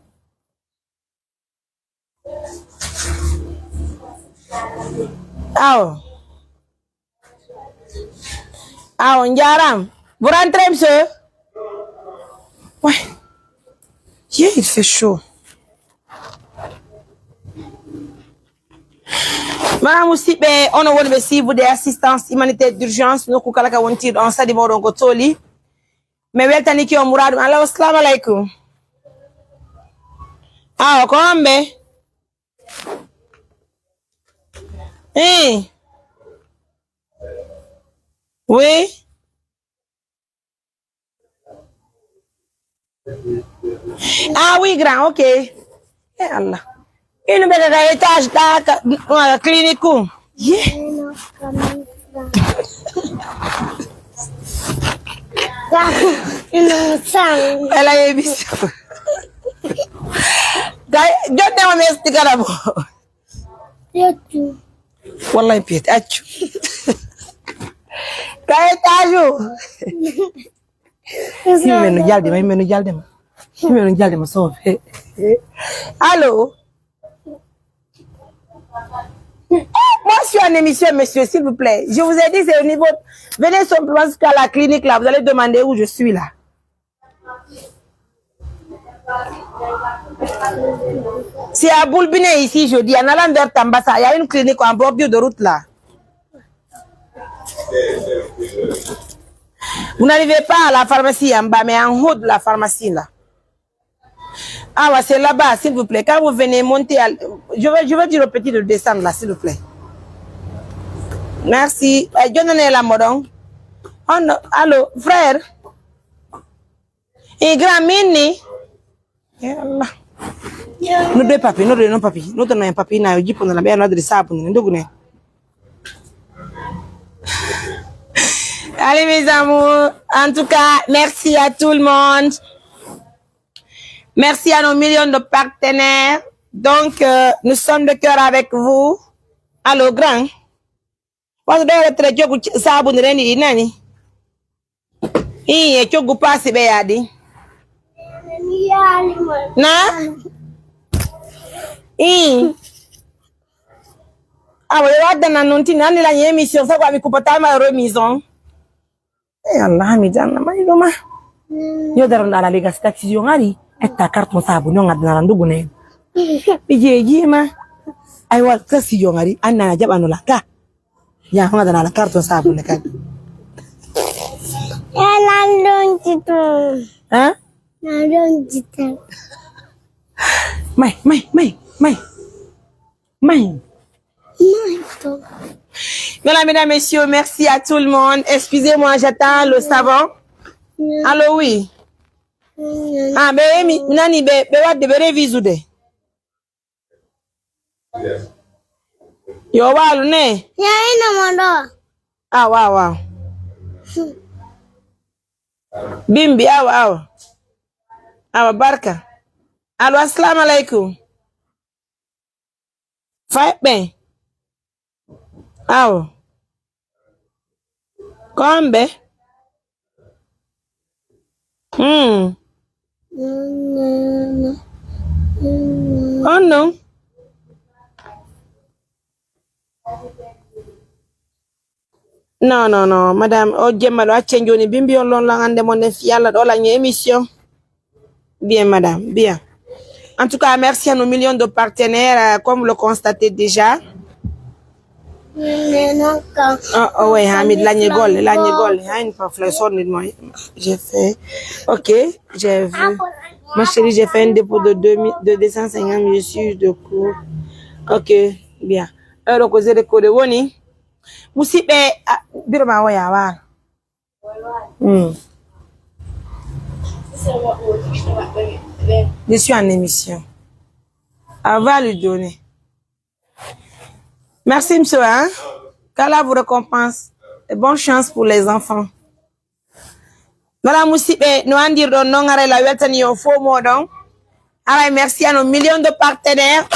Aw njaram. Vous rentrez, monsieur? Ouais. Yeah, il fait chaud. Madame aussi, on a voulu si vous des assistances humanitaires d'urgence, nous kukalaka wontir on sadi moron ko toli. Mais weltani ki o muradu. Allah assalamu alaikum. Kombe. Oui. Oui, grand, ok. Allah. Une belle étage dans la clinique. Yeah. Elle a émission. Donne un message carabo. Wallahi piet, achu. Kaetajo. Imenu jalde ma sauve. Allô? Moi je suis en émission, monsieur, s'il vous plaît. Je vous ai dit, c'est au niveau... Venez simplement jusqu'à la clinique, là. Vous allez demander où je suis, là. C'est à Boulbiné, ici, je dis. En allant vers Tambassa, il y a une clinique en bordure de route, là. Vous n'arrivez pas à la pharmacie en bas, mais en haut de la pharmacie, là. Ah ouais, c'est là-bas, s'il vous plaît. Quand vous venez monter, je vais dire au petit de descendre là, s'il vous plaît. Merci. John est là, modon. Oh non, allô, frère. Et grand mini. Nous deux papi, nous deux non papi. Nous deux non papi, na yoji pour la bien notre sable, nous deux gouné. Allez mes amours, en tout cas, merci à tout le monde. Merci à nos millions de partenaires. Donc, nous sommes de cœur avec vous. Allô, grand. Parce que vous avez très sabu nani nani. Et tu as passé béadi. Na? Ah oui, on a annoncé nani la émission ça quoi mi kupata ma remise. Eh Allah mi janna ma idoma. Yo daron ala lega taxi yo ngari. Etta carton sabu no ngadna ndugu ne. Bijeji ma. Ay wa taxi yo ngari anna jabano la ka. Ya ngadna la carton sabu ne kan. Ya landon jitu. Hein? Landon jitu. Mai. Mesdames, messieurs, merci à tout le monde. Excusez-moi, j'attends le savon. Allô, oui. Ah, ben, nani, what de réviser de. Yo, wa, ne. Ya, ina mondo. Ah, wow. Bimbi, awa. Awa, barka. Allô, assalamu alaikum. Fight ben. Awa. Kombe. Oh non. Non, madame. Oh, Djemalo, a change on bimbi on l'angande mon fiala dans la émission. Bien, madame, bien. En tout cas, merci à nos millions de partenaires, comme vous le constatez déjà. Oh, ouais, Hamid, l'agnegol, hein, j'ai fait, ok, j'ai vu. Ma chérie, j'ai fait un dépôt de 250 je suis de cours. Ok, bien. Alors, cause de code woni. Musibe, birma waya wa. Je suis en émission. On va lui donner. Merci, monsieur. Hein? Qu'Allah vous récompense. Et bonne chance pour les enfants. Voilà, Moussibe, nous en dire non, arrête la weltani au faux mot donc. Alors, merci à nos millions de partenaires.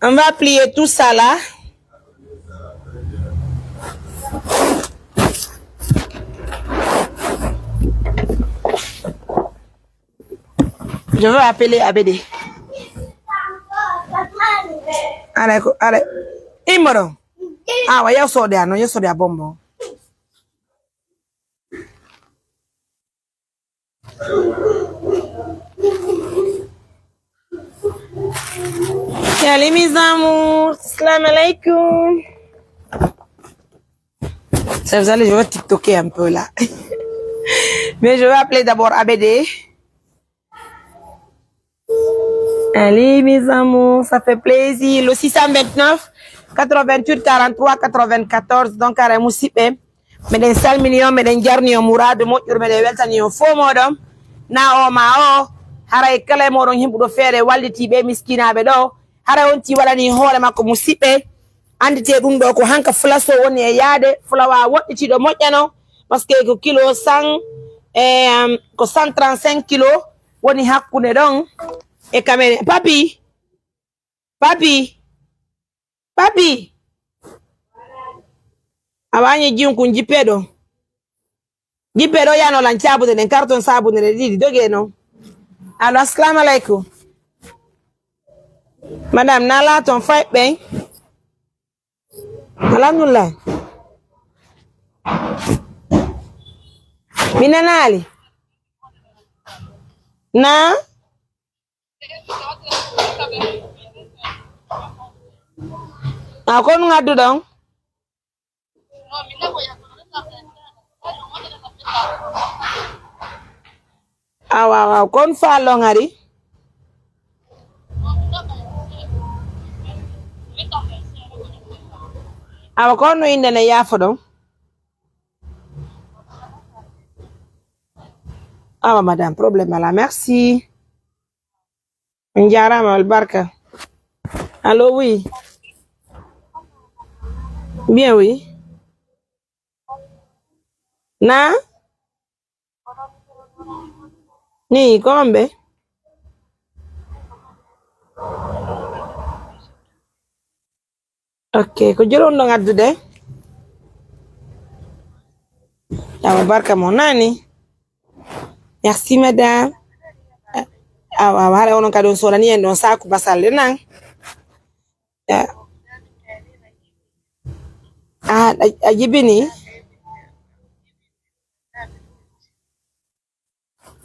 On va plier tout ça là. Je veux appeler ABD. Allez. Imoro. Ah ouais, yo so de bombo. Allez mes amours, salam alaikum. Ça vous allez, je vais tiktoker un peu là. Mais je vais appeler d'abord ABD. Allez mes amours, ça fait plaisir. Le 629 88 43 94 donc à Moussipe. Meden sal million meden jarni o mourade moƴƴude meden weltani o fo moɗon na o ma o haray kala moɗon himɓuɗo feere wallitiɓe miskinaɓe ɗo haray on ti waɗani hoore makko Moussiɓe andite ɗum ɗo ko hanka flaso woni e yaade flawa woɗɗitiɗo moƴƴano par ce que ko kilo 100 ko 135 kilo woni hakkude ɗon e kamene papi awanye jinkun jipedo yano lan chabude den carton sabune de didi doge no. Allo, assalamu alaikum madame nala ton fight ben alhamdulillah minanali na kon ngadu dong awa kon falo ngari awa kon no inde na yafo dong awa madame problème ala merci njarama albarka allo oui bien oui na ni kombe ok ko jolon do ngaddude awa barka mo nani merci madame awa hala onon kadon solani en don saku basalle nan a jibini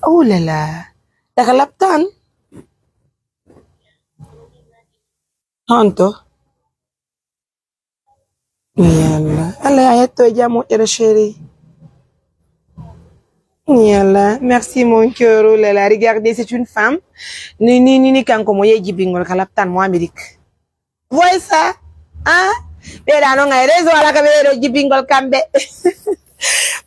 oh là là daga laptan honto yalla alla ya hetto jamu ere chéri yalla merci mon cœur oh là là regardez c'est une femme ni kanko mo yeji bingol kalaptan mo Amérique voyez ça hein bela no ngai rezo ala ka belo jibingol kambe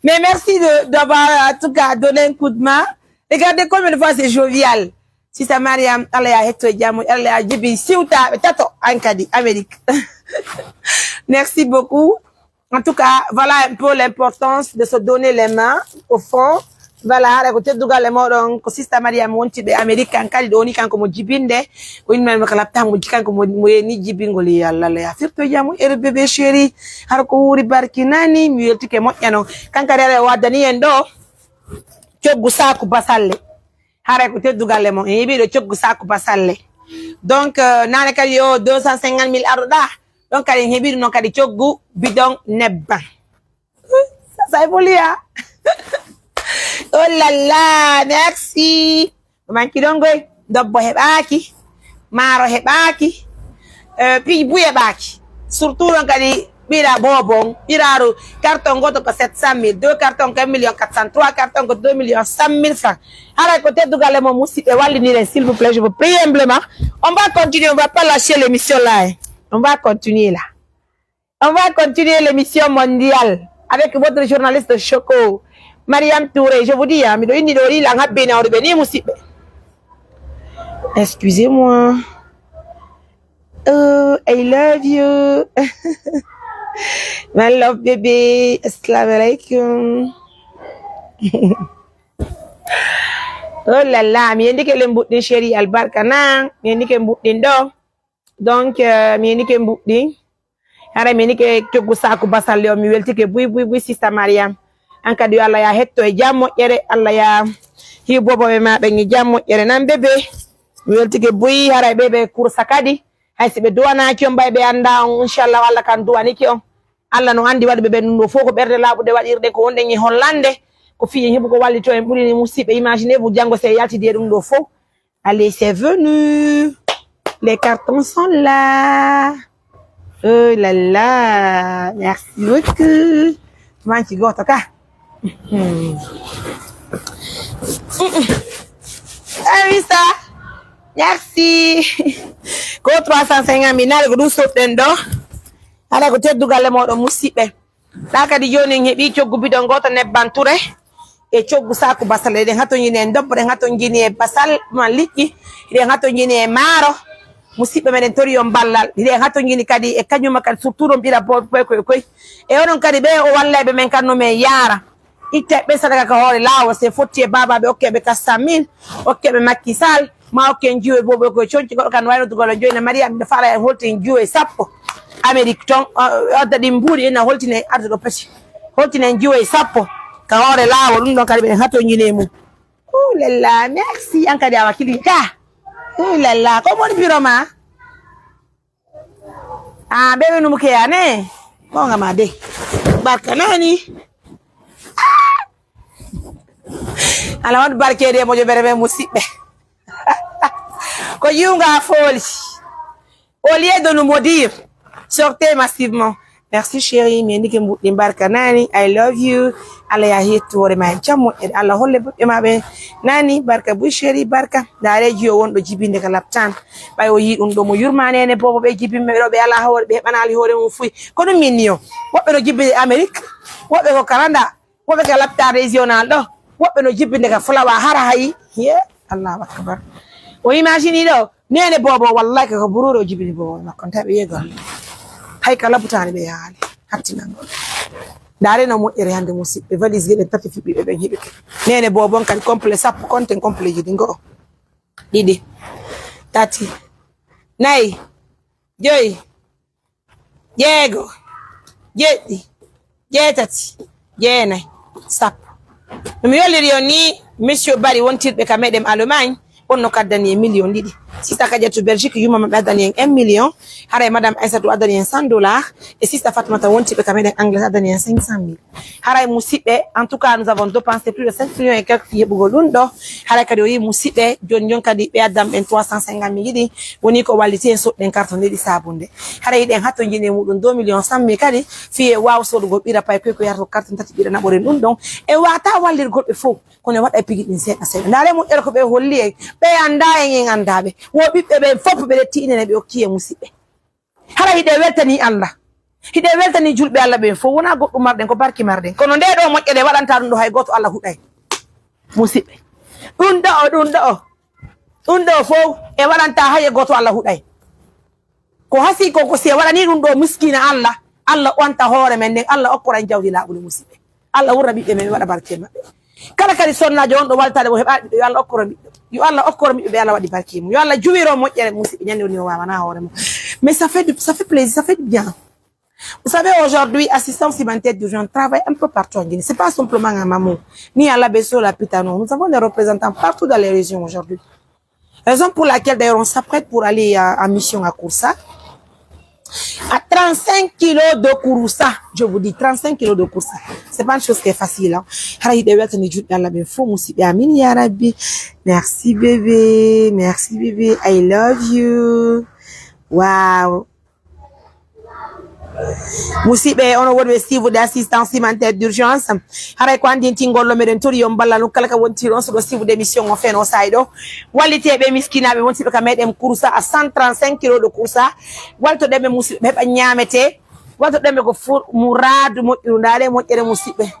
mais merci d'avoir en tout cas donné un coup de main. Regardez combien de fois c'est jovial. Si ça Mariam, elle a été jamu, elle a jibi siuta, tato, ankadi, Amérique. Merci beaucoup. En tout cas, voilà un peu l'importance de se donner les mains au fond. Voilà, à côté de le mot donc si ça Mariam monti de Amérique ankadi doni kanko mo jibinde, ou une même kalapta mo jikanko mo ni jibingoli yalla la surtout jamu er bébé chéri, har ko wuri barki nani mi yeltike mo yano kankare wadani en do coggu saku basalle hare ko teddugalle mo e yibi do coggu saku basalle donc nane kadi yo 250 000 arda donc kadi hebi no kadi coggu bidon nebba ça évolue oh là là merci manki dongoy dobbo hebaki maro hebaki pi buye baki surtout donc kadi bira bobon biraru carton goto ko 700 000 deux cartons 1 million 400 trois cartons ko 2 millions 100 000 francs ara ko teddugale mo musibe wallinire s'il vous plaît je vous prie humblement on va continuer on va pas lâcher l'émission là on va continuer là on va continuer l'émission mondiale avec votre journaliste Choco Mariam Touré je vous dis mi do indi do ri la ngabbe na orbe ni musibe excusez-moi I love you my love baby assalamu alaikum oh là là mi ndike le mbuddi chéri albarka nan mi ndike mbuddin do donc mi ndike mbuddi ara mi ndike coggu saku basalle o mi weltike buy sista Mariam an kadi Allah ya hetto e jammo yere Allah ya hibobo be maɓe ngi jammo yere nan bebe mi weltike buy hara bebe kursa kadi hay sibe duwanaki on baybe anda on inshallah walla kan duwaniki on Allah no andi wadbe be ndo foko berde labude wadirde ko wonde ngi Hollande ko fiye hebugo wallito en buri ni musibe imaginez vous jango se yalti de dum do fo allez c'est venu les cartons sont là oh là là merci beaucoup manchi goto ka ah oui ça merci ko 350 minal ko du sotten do ala ko teddugalle modo musibe da kadi joni hebi coggu bidon goto nebban ture e coggu saku basal de hato nyine en dobbe hato nyine e basal man liɗɗi de hato nyine e maro musibe menen tori on ballal de hato nyine kadi e kanyuma kadi surtout on bira koy e onon kadi be o wallabe men kanno me yara itte be sadaka ko hore lawo se fotti e baba be okkebe kasamin okkebe makkisal ma okken jiwe bobo ko chonci ko kan wayno dugolo joyna Mariam de fara en holtin jiwe sappo Amérique ton adda dim buri ena holtine ardo do pesi holtine jiwe sappo ka hore lawo dum don kadi be hato nyine mu oh là là merci an kadi awakili ka oh là là ko mon biro ma ah bebe no muke ane Monga made. Barka nani. Ala wan barke de mojo berebe musibe. Ko yunga foli. Au lieu de nous maudire, sortez massivement. Merci chérie, mendike mbarka nani, I love you. Allah ya hitu ore ma jamu e Allah holle be mabe nani barka bu chérie barka dare jiyo wondo jibinde ka laptan bay o yi dum do mo yurmane ne bobo be jibimbe do be Allah hore be banali hore mum fuy ko dum minniyo wobbe no jibbe Amerique wobbe ko Canada wobbe ka laptan regional do wobbe no jibinde ka fulawa hara hayi ye Allahu akbar o imagine do nene bobo wallahi ko bururo jibinde bobo makon tabe yego hay kala putani be yaali hattina dare no mo ere hande musibe valise gede tati fi be hibe nene bobon kan complet sap content complet jidi ngo didi tati nay joy jego jedi jetati jenay sap mi yoliri oni monsieur bari wontirbe ka medem Allemagne onno kaddani million didi sista kadiatu Belgique yuma ma badani 1 million hare madame Aissatou adani $100 et sista Fatmata wonti be kameden anglais adani 500,000 hare musibe en tout cas nous avons dépensé plus de 5 millions et quelques filles bugolun do hare kadi yi musibe jon kadi be adam ben 350,000 didi woni ko waliti en so den carton didi sabunde hare yiden hatto jine mudun 2 millions 100,000 kadi fiye waw so go bira pay ko yarto carton tati bira na bore dun don e wata wallir godbe fo kono wada pigi din sedda sedda dare mo er ko be holli e be anda en andabe wo bibbe be fop be tinene be okkiye musibe hala hide weltani Allah hide weltani julbe Allah be fo wona goddo marden ko barki marden kono nde do mojjede wadanta dum do hay goto Allah huday musibe dun do fo e wadanta hay goto Allah huday ko hasi ko ko se wadani dum do miskina Allah wanta hore men den Allah okkoran jawdi laabul musibe Allah wurra bibbe men wada barke mabbe kala kali sonnajo on do waltade bo heba yo Allah okkoro bibbe yo Allah okkoro bibbe Allah wadi barke mu yo Allah juwiro mojjere musibe nyande woni wawana hore mo mais ça fait plaisir, ça fait du bien. Vous savez, aujourd'hui, assistance humanitaire d'urgence travaille un peu partout en Guinée. C'est pas simplement à Mamou, ni à la Besso, la Pitano. Nous avons des représentants partout dans les régions aujourd'hui. Raison pour laquelle, d'ailleurs, on s'apprête pour aller en mission à Kouroussa. À 35 kilos de Kouroussa, je vous dis, 35 kilos de Kouroussa. C'est pas une chose qui est facile, hein. Merci bébé, I love you. Wow. Musibe ono wonbe sivu d'assistance humanitaire d'urgence haray ko andi tingollo meden tori yo balla no kala ka wonti on so do sivu d'émission on fait no saydo walitebe miskinabe wonti be ka medem Kouroussa à 135 kg de Kouroussa walto debe musibe be nyamete walto debe ko muradu mo ndare mo tere musibe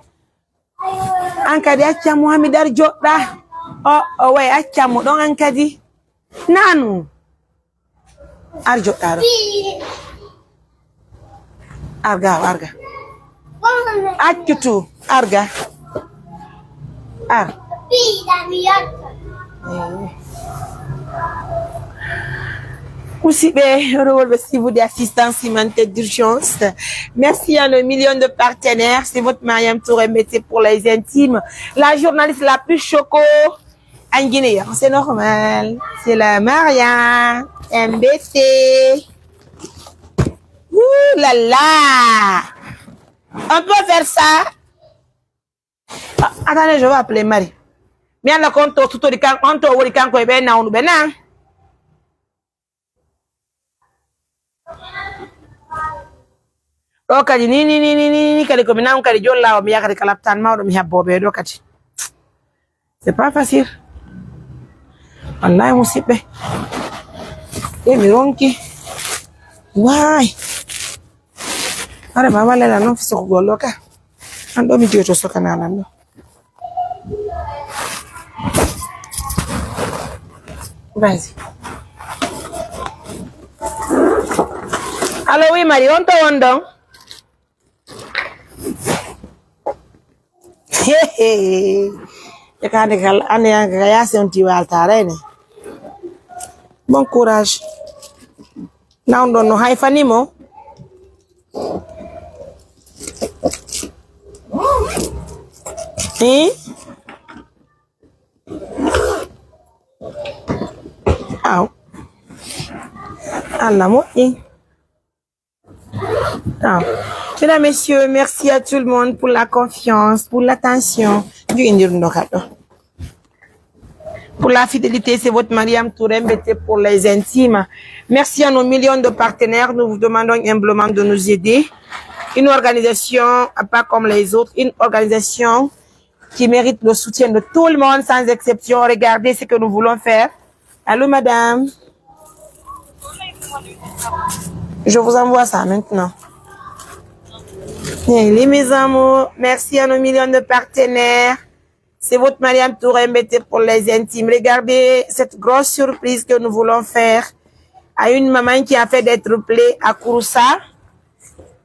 ankadi acca Mohamed ar jodda o way acca mo don ankadi nanu arjo daro arga accutu arga ar Musibe, rewolbe si vous d'assistance humanitaire d'urgence. Merci à nos millions de partenaires. C'est votre Mariam Touré Mété pour les intimes. La journaliste la plus choco en Guinée. C'est normal. C'est la Mariam MBT. Ouh là là. On peut faire ça. Ah, attendez, je vais appeler Marie. Bien le compte tout le camp, on te voit quand on ben on ben. Okadi ni kali ko minam kali jolla o mi yakati kala tan mawdo mi habbobe do kati. C'est pas facile. Wallahi musibe. E mi ronki. Why? Are mama lela non fiso ko gollo ka. Ando mi joto so kanana no. Vas-y. Allo oui Marie, on te wondong. Bon courage. Now don't know how funny mo. Ow. Allah mo. Mesdames, Messieurs, merci à tout le monde pour la confiance, pour l'attention. Pour la fidélité, c'est votre Mariam Touré Mbete pour les intimes. Merci à nos millions de partenaires. Nous vous demandons humblement de nous aider. Une organisation, pas comme les autres, une organisation qui mérite le soutien de tout le monde sans exception. Regardez ce que nous voulons faire. Allô, madame? Je vous envoie ça maintenant. Et mes amours, merci à nos millions de partenaires. C'est votre Mariam Touré Mbete pour les intimes. Regardez cette grosse surprise que nous voulons faire à une maman qui a fait des triplés à Kouroussa.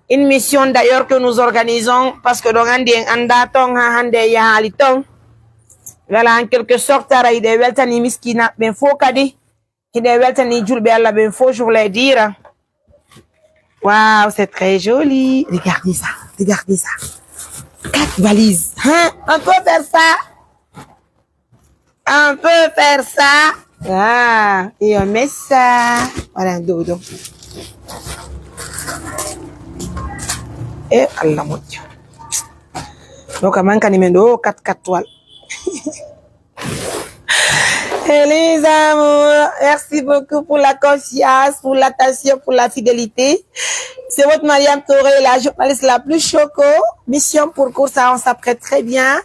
Une mission d'ailleurs que nous organisons parce que voilà, en quelque sorte, je voulais dire. Waouh, c'est très joli. Regardez ça, regardez ça. 4 valises. Hein? On peut faire ça. On peut faire ça. Ah, et on met ça. Voilà, dodo. Et Allah mon Dieu. Donc, à man kanimendo 4 toiles. Et les amours, merci beaucoup pour la confiance, pour l'attention, pour la fidélité. C'est votre Mariam Touré, la journaliste la plus choco. Mission pour Kouroussa, on s'apprête très bien.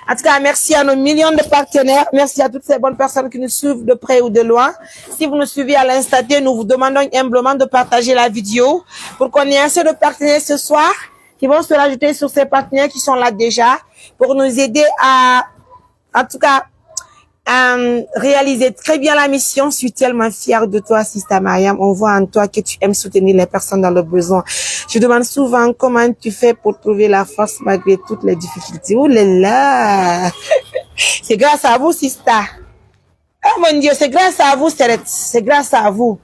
En tout cas, merci à nos millions de partenaires. Merci à toutes ces bonnes personnes qui nous suivent de près ou de loin. Si vous nous suivez à l'instant T, nous vous demandons humblement de partager la vidéo pour qu'on ait assez de partenaires ce soir qui vont se rajouter sur ces partenaires qui sont là déjà pour nous aider à, en tout cas, réaliser très bien la mission. Je suis tellement fière de toi, Sista Mariam. On voit en toi que tu aimes soutenir les personnes dans le besoin. Je demande souvent comment tu fais pour trouver la force malgré toutes les difficultés. Ouh là là! C'est grâce à vous, Sista. Oh mon Dieu, c'est grâce à vous, c'est grâce à vous.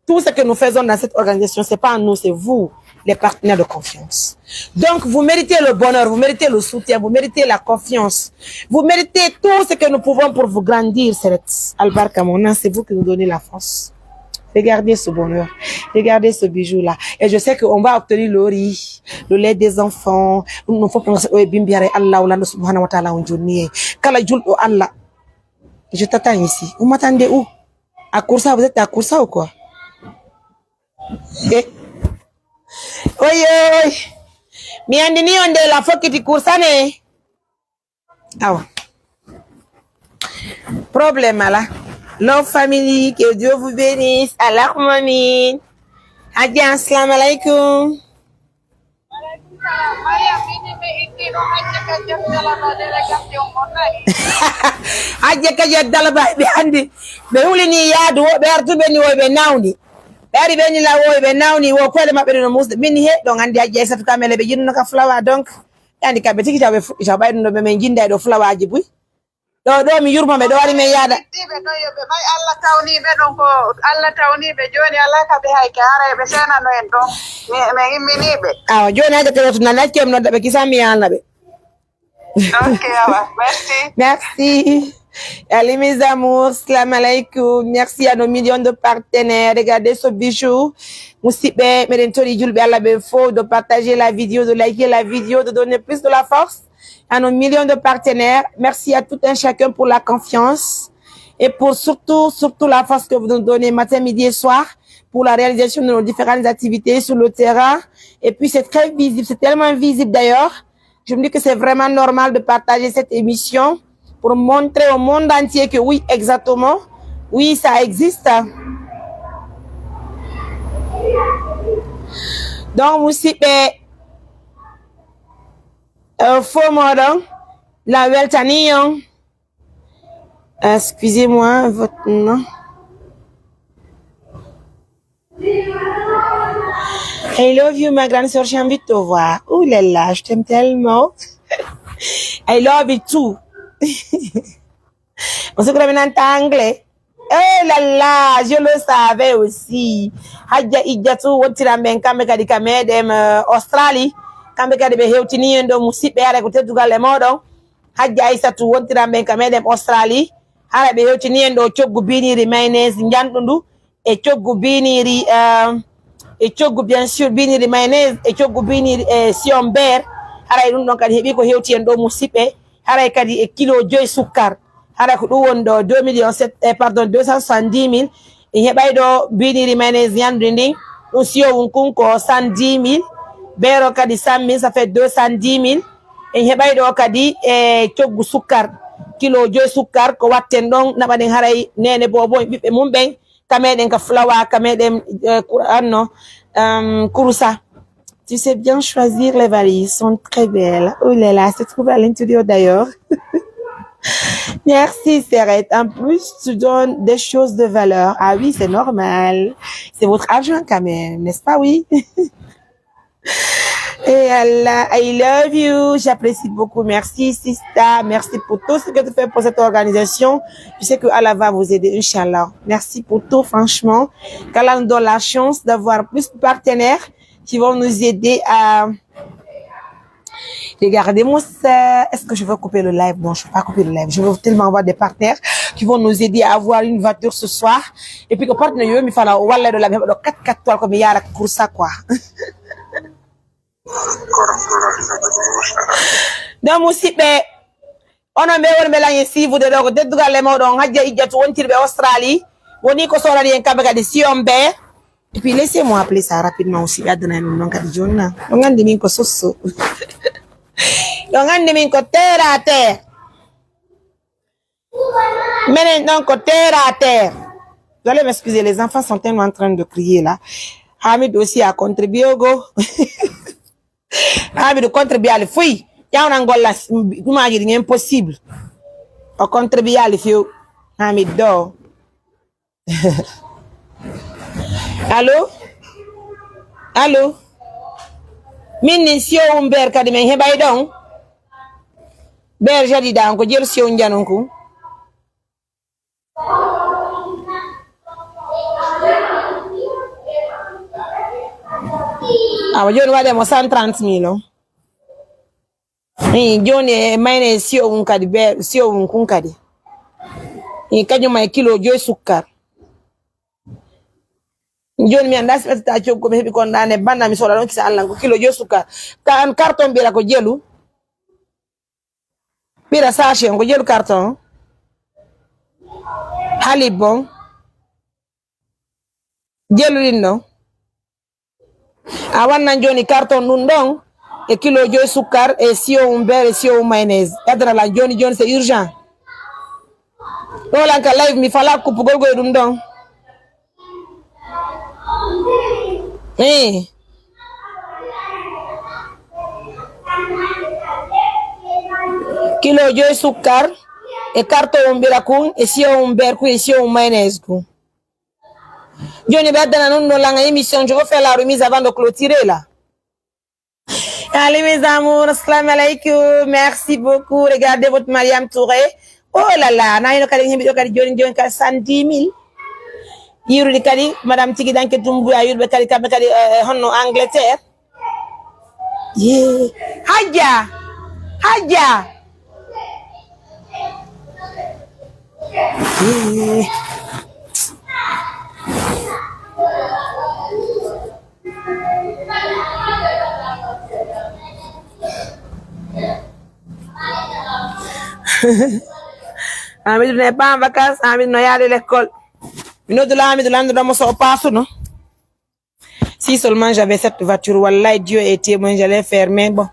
Tout ce que nous faisons dans cette organisation, c'est pas nous, c'est vous, les partenaires de confiance. Donc, vous méritez le bonheur, vous méritez le soutien, vous méritez la confiance. Vous méritez tout ce que nous pouvons pour vous grandir, Albarka Mona, c'est vous qui nous donnez la force. Regardez ce bonheur, regardez ce bijou-là. Et je sais qu'on va obtenir le riz, le lait des enfants. Nous faut penser au bimbiare Allah, Allah subhanahu wa ta'ala, on journée. Kala jul o Allah. Je t'attends ici. Vous m'attendez où? À Kouroussa, vous êtes à Kouroussa ou quoi? Eh? Oye, oye. Mi andini on de la fois que tu cours ça, ne? Ah ouais. Problème là. Love family, que Dieu vous bénisse. Allah mamin. Hadja, assalamu alaikum. Hadja kaja dalaba be andi. Be wulini yaadu be artu be ni wo be nawni. Bari beni la wo be nawni wo ko le mabbe no musde min he don andi ajje satu kamele be jinno ka flower donc andi ka be tiki jabe jabe no be men jinda do flower ji buy do mi yurma be do wari me yaada tibe do yobe may Allah tawni be don ko Allah tawni be joni Allah ka be hay kare be sena no en don me immini be joni aja to na lakem no be kisami yalla be. OK merci. Merci. Allez mes amours, salam alaikum. Merci à nos millions de partenaires. Regardez ce bijou. Moussibe, Medentori Julbe Allah Befo, de partager la vidéo, de liker la vidéo, de donner plus de la force à nos millions de partenaires. Merci à tout un chacun pour la confiance et pour surtout la force que vous nous donnez matin, midi et soir pour la réalisation de nos différentes activités sur le terrain. Et puis c'est très visible, c'est tellement visible d'ailleurs. Je me dis que c'est vraiment normal de partager cette émission pour montrer au monde entier que oui, exactement, oui, ça existe. Donc, aussi, faux mordant, la weltanillon. Excusez-moi, votre nom. I love you, ma grande sœur, j'ai envie de te voir. Ouh là là, je t'aime tellement. I love you too. On se connaît en anglais. Eh là là, je le savais aussi. Hadja idjatu wotira menka meka di kamedem Australie. Kambeka de beheutini ndo musibe ara kutetuga le modo. Hadja isatu wotira menka medem Australie. Ara beheutini ndo chogu biniri mayonnaise njandundu e chogu biniri e coggu bien sûr biniri mayonnaise e coggu biniri e sion beurre haray ɗum ɗon kadi heeɓi ko hewti en ɗo musidɓe haray kadi e kilo 5 sukkar haray ko ɗum woni ɗo 2 millions 7 pardon 270 000 en heɓay ɗo biniri mayonnaise ñamdu ndin ɗum siyowum kun ko 110 000 beero kadi 100 000 ça fait 210 000 en heɓay ɗo kadi e coggu sukkar kilo 5 sukkar ko watten ɗon naɓaɗen haray nene bobo ɓiɓɓe mum ɓen kameɗen ka flawa kameɗen anno kurusa. Tu sais bien choisir les valises, sont très belles. Oh là là, c'est trouvé à l'intérieur d'ailleurs. Merci Serette. En plus, tu donnes des choses de valeur. Ah oui, c'est normal. C'est votre argent quand même, n'est-ce pas, oui? Et Allah, I love you. J'apprécie beaucoup. Merci, Sista. Merci pour tout ce que tu fais pour cette organisation. Je sais que Allah va vous aider, Inch'Allah. Merci pour tout, franchement. Qu'Allah nous donne la chance d'avoir plus de partenaires qui vont nous aider à... Regardez-moi ça. Est-ce que je veux couper le live? Non, je ne vais pas couper le live. Je veux tellement avoir des partenaires qui vont nous aider à avoir une voiture ce soir. Et puis que partenaire, il faut la wallet de la 4 toiles comme il y a la course, quoi. Donc musidɓe onon ɓe woni ɓe lañe sivude ɗo ko deddugal moɗon hajja ijjatu wontirɓe Australie woni ko sorani en kamɓe kadi sion beer et puis laissez-moi appeler ça rapidement aussi ɓe addana ɗum noon kadi joni na ɗo gandi min ko sosso ɗo gandi min ko terre à terre minen ɗon ko terre à terre. Vous allez m'excuser, les enfants sont tellement en train de crier là. Hamid aussi a contribué go. Hamid contribué à le fouille. Y'a un angola, c'est impossible. On contribue à le fouille. Hamid do. Allô? Allô? Min sio umber kadi men hebay don. Ber jadi dan ko jël sio njanonku. Awa joni waɗe mo 130 000 joni mayne sio un kadi be sio un kun kadi kañum may kilo 5 sukkar joni mi anda sipata coggo mi heɓi kon ɗane banda mi soɗa ɗon kisa Allah ko kilo 5 sukkar ka an carton ɓira ko jelu ɓira sachet ko jelu carton halib bon jeluɗin ɗon a wannan joni carton ɗum ɗon e kilo 5 sukkar e sio beer e sio mayonnaise adrala joni c'est urgent ɗo lanka live mi fala kuppugol goye ɗum ɗon kilo 5 sukkar e carton ɓira kun e sio beer kun e sio mayonnaise kun Johnny Badana non dans l'émission, je vais faire la remise avant de clôturer là. Allez mes amours, assalamu alaikum, merci beaucoup. Regardez votre Mariam Touré. Oh là là, na ino kadi himbi kadi joni ka 110 000. Yuru kadi madame Tigi danke tumbu ayur be kadi kadi honno Angleterre. Yeah. Haja. Yeah. Hamidou n'est pas en vacances, Hamidou n'a pas l'école. Nous de là, Hamidou, nous sommes pas non. Si seulement j'avais cette voiture, wallah, Dieu était témoin, j'allais fermer, bon.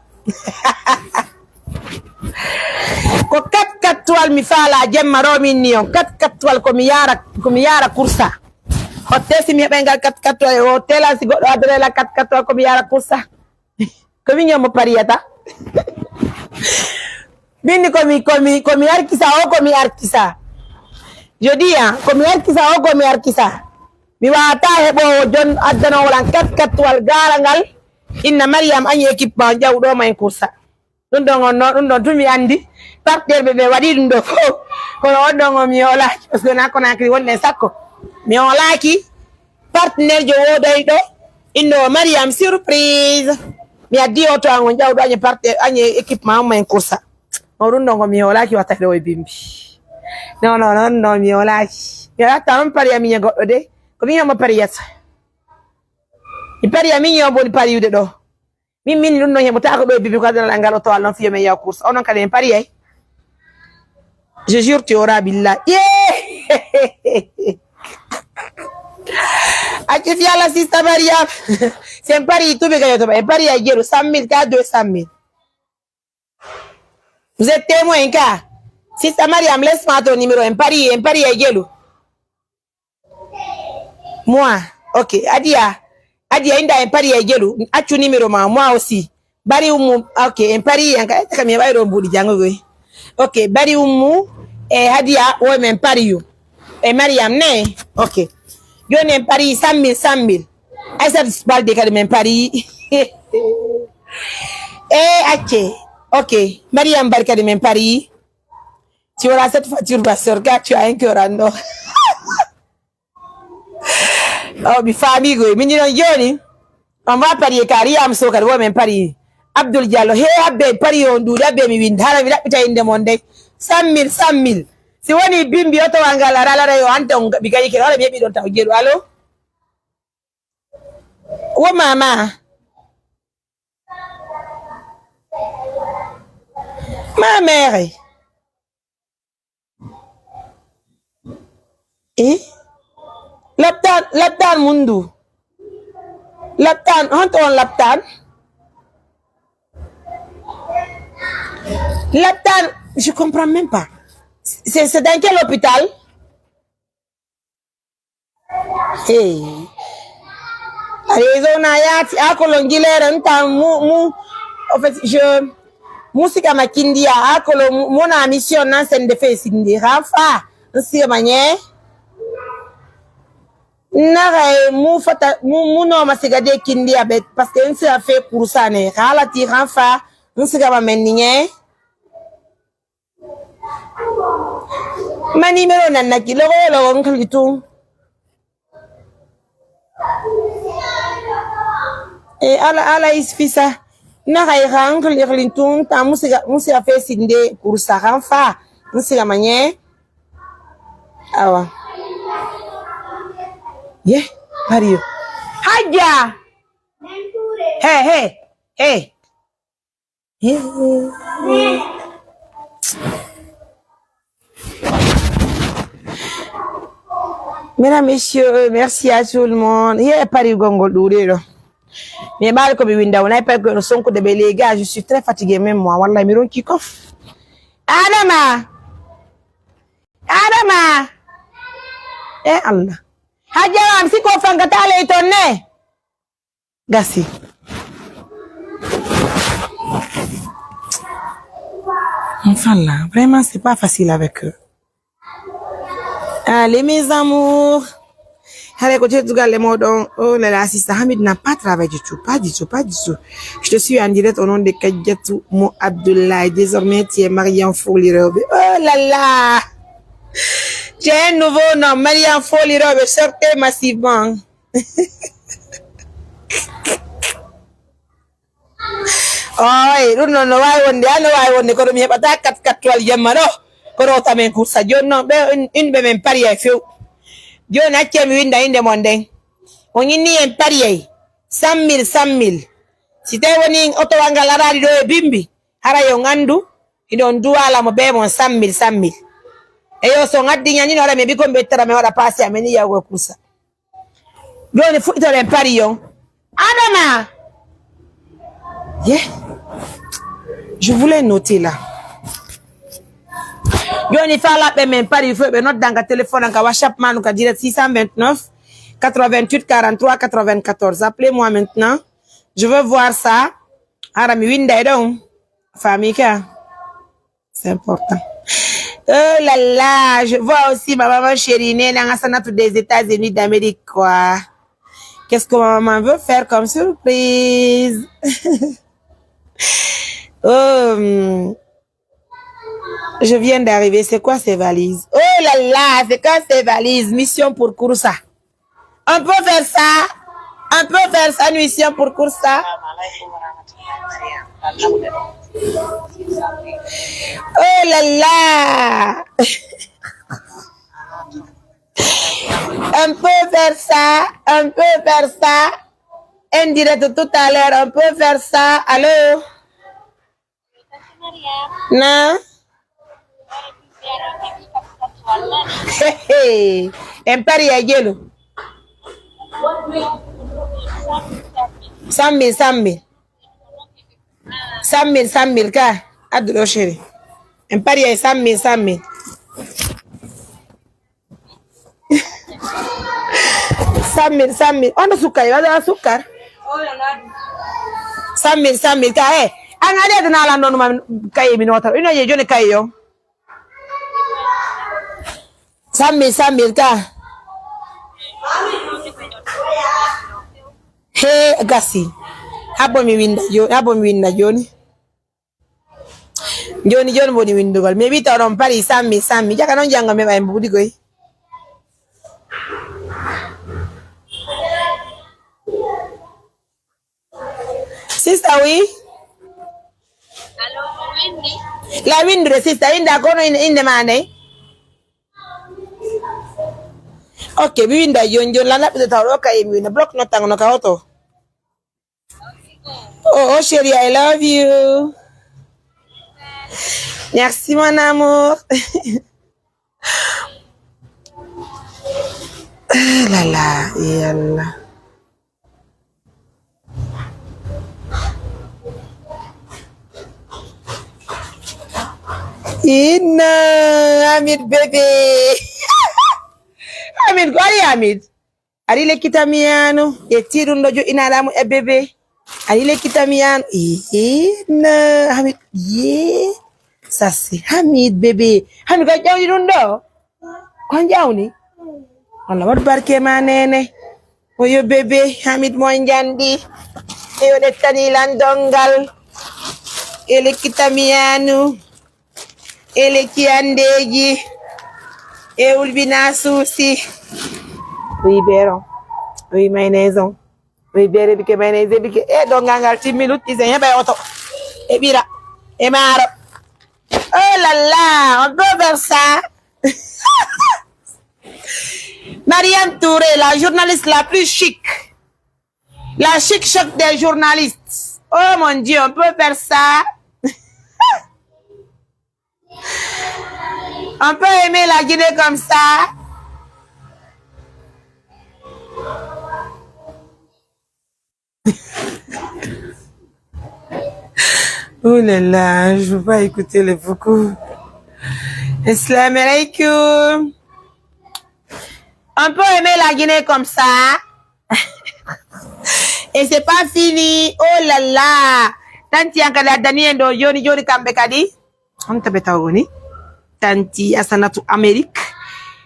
Ko 4 toiles mi fala jemma romi nion 4 toiles ko mi yara kursa hotel si mi heɓengal 4 toiles hotel si goɗɗo adrela 4 toiles ko mi yara kursa ko mi ñomo pariyata bindi komi arkisa o komi arkisa je dis komi arkisa o komi arkisa mi wata heɓowo jon addanowolan 4 toiles garangal inna Mariam añi équipement jawɗo ma en kursa ɗum ɗon tumi andi partenaire ɓe waɗi ɗum ɗo fof kono on ɗon mi olaki parce que na Conakry wonɗen sakko mi olaki partenaire jo woɗoy ɗo inno Mariam surprise mi addi o to an on ƴawɗo añe partenaire añe équipement ma en kursa o ɗum ɗon mi olaki watta ɗo e bimbi non mi olaki mi watta on pariya miñe goɗɗo de ko mi yama pariyata mi pari ya min yoboni pari yude do min dun no hemo ta ko do bibi ko dal ngalo to allon fiye me ya course onon kade en pari ay je jure tu auras billah Achi fi ala sista Mariam c'est pari tout be gayo to pari ay gelo 100 000 ka 200 000 vous êtes témoin ka sista Mariam laisse-moi ton numéro en pari ay gelo moi ok Adia inda en pari ay gelo achu numéro ma moi aussi bari umu ok en pari yanka kami bayro mbudi jango goy ok bari umu Hadia o men pari you Mariam ne ok yo ne pari 100 000 ay sa balde kadi men pari ache ok Mariam barka de men pari tu auras cette facture basseur car tu as un cœur en or oh mi famille go mi non yoni on va parier Kariam so kadi wo men pari Abdul Diallo he abbe pari on du abbe mi wind hala mi dabita inde monde 100 000 si woni bimbi oto wangala rala yo anton bigayi ke wala mi don taw gelu allo wo mama ma mère laptan mundu laptan honton laptan je comprends même pas c'est dans quel hôpital hey allez zona yati akolo ngilere nta mu en fait je musika makindia akolo mona mission nan sen de face ndi rafa nsi manye nare mu fata mu no masigade kindia bet parce que nsi a fait pour ça ne hala ti rafa nsi ga menninye mani mero nan nakilo lo ngalitu ala isfisa na rang lirlintun ta musiga fe sinde pour ça rafa musiga manye awa ye Mario haja hey Mesdames, messieurs, merci à tout le monde. Il y a Paris Gongo Douré. Mais mal comme window, on a pas que nous sommes que des les gars, je suis très fatigué même moi. Wallah, miron qui coffre. Adama. Allah. Hadja, si ko fanga tale itonne. Gassi. Enfin là, vraiment c'est pas facile avec eux. Allez mes amours. Allez, côté du gars, les mots donc, oh là là, assistant Hamid n'a pas travaillé du tout, pas du tout. Je te suis en direct au nom de Kadiatou Mo Abdoulaye. Désormais, tu es Mariam Folirobe. Oh là là. Tu as un nouveau nom, Mariam Folirobe. Sortez massivement. Oh, non, wai ko mi hebata kat wal yamaro. Ko rota men kursa jonno be in be men pari ay few. Jon acce mi winda inde mon den. On ni en pari ay 100 000. Si tay woni auto wanga laradi do e bimbi, hara yo ngandu idon duwala mo be mon 100 000. E yo so ngaddi nyani no me bi ko bettara me wada passe ameni yago kursa. Jon fu ito en pari yo. Adama. Yeah. Je voulais noter là. Yoni fala pe men pari fo be note dans le téléphone en WhatsApp manu ka direct 629 88 43 94. Appelez-moi maintenant. Je veux voir ça. Ara mi winda donc famille ka. C'est important. Oh là là, je vois aussi ma maman chérie née dans Asana des États-Unis d'Amérique quoi. Qu'est-ce que ma maman veut faire comme surprise? Je viens d'arriver. C'est quoi ces valises? Oh là là, c'est quoi ces valises? Mission pour Kouroussa. On peut faire ça, mission pour Kouroussa. Oh là là. On peut faire ça. Indirect tout à l'heure, on peut faire ça. Allô? Non? Hey, Empire yellow. 100 000 ka. Adoro chérie. Empire 100 000. 100 000. Ono sukar, ada sukar. 100 000 ka. Ang ada na lang no man kay minota. Ino ye jone kayo. 100 000 ka. Hey, gasi. Hapo mi winda Joni. Joni boni windugal. Me bita on pari 100 000. Jaka non janga me ba mbudi goy. Sister, oui? Hello, Windy. La windu sister, inda kono in the mane. Okay, winda Jon la la de tawro ka imi na block no tango no ka auto. Oh, chérie, I love you. Merci, mon amour. La la, yalla. Ina, Hamid bébé. Hamid, quoi Hamid? Ari le kitamiano, e tirundo jo inalamu e bébé. Ari le kitamiano. Ina, Hamid, yeah. Ça c'est Hamid bébé. Hamid ka jawdi dun do? Kon jawni? Allah wat barke ma nene. Oyo bébé Hamid mo njandi. E o de tani landongal. Ele kitamiano. Ele kiandeji. E ulbina susi. Oui bero. Oui mayonnaise. Oui bere bike mayonnaise bike. E dongangal 10 minutes izen ba auto. E bira. E maro. Oh là là, on peut faire ça. Mariam Touré, la journaliste la plus chic. La chic des journalistes. Oh mon Dieu, on peut faire ça. On peut aimer la Guinée comme ça. Oh là là, je veux pas écouter les vocaux. Assalamu alaikum. On peut aimer la Guinée comme ça. Et c'est pas fini. Oh là là. Tanti ankala daniendo yoni kambe kadi. On te beta woni. Tanti asanatu Amérique.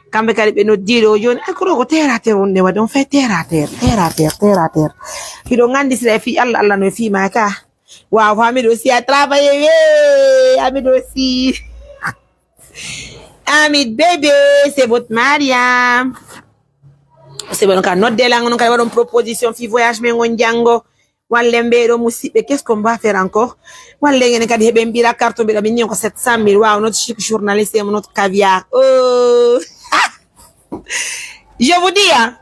Kambe kadi be no diro yoni akoro ko terre à terre on ne wadon fait terre à terre. Fi do ngandi sira fi Allah no fi maka. Wow, Hamid aussi a travaillé. Hamid aussi. Hamid bébé, c'est votre Mariam. C'est bon, on note de langue, on a une proposition, fi voyage, mais on django. Walembero musibe, qu'est-ce qu'on va faire encore? Walengene kadi hebe la carte be la mignon 700 000. Wow, notre chic journaliste et notre caviar. Oh. Je vous dis, hein,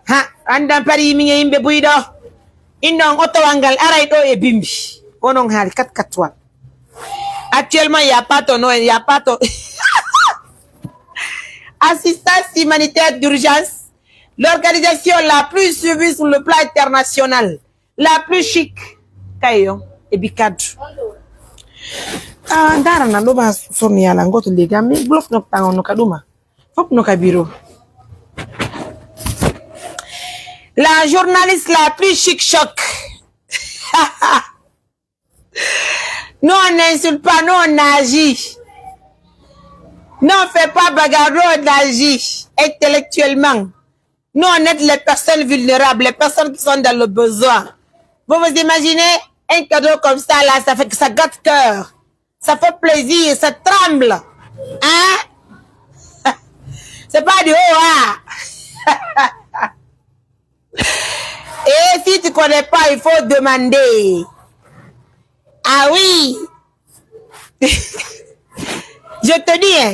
andan Paris mi ngimbe buido. Indon auto wangal aray do e bimbi. Onong hal 4-4. Actuellement, il n'y a pas ton nom, il n'y a pas ton... Assistance humanitaire d'urgence, l'organisation la plus suivie sur le plan international, la plus chic. Kayo, et bicadre. Ndara na loba soni ya langoto lega, mi block no tango no kaduma. Fop no kabiro. La journaliste la plus chic choc. Nous on n'insulte pas, nous on agit. Nous on fait pas bagarre, nous on agit intellectuellement. Nous on aide les personnes vulnérables, les personnes qui sont dans le besoin. Vous vous imaginez un cadeau comme ça là, ça fait que ça gâte cœur. Ça fait plaisir, ça tremble. Hein? C'est pas du haut, hein? Et si tu connais pas, il faut demander. Ah oui. Je te dis, hein,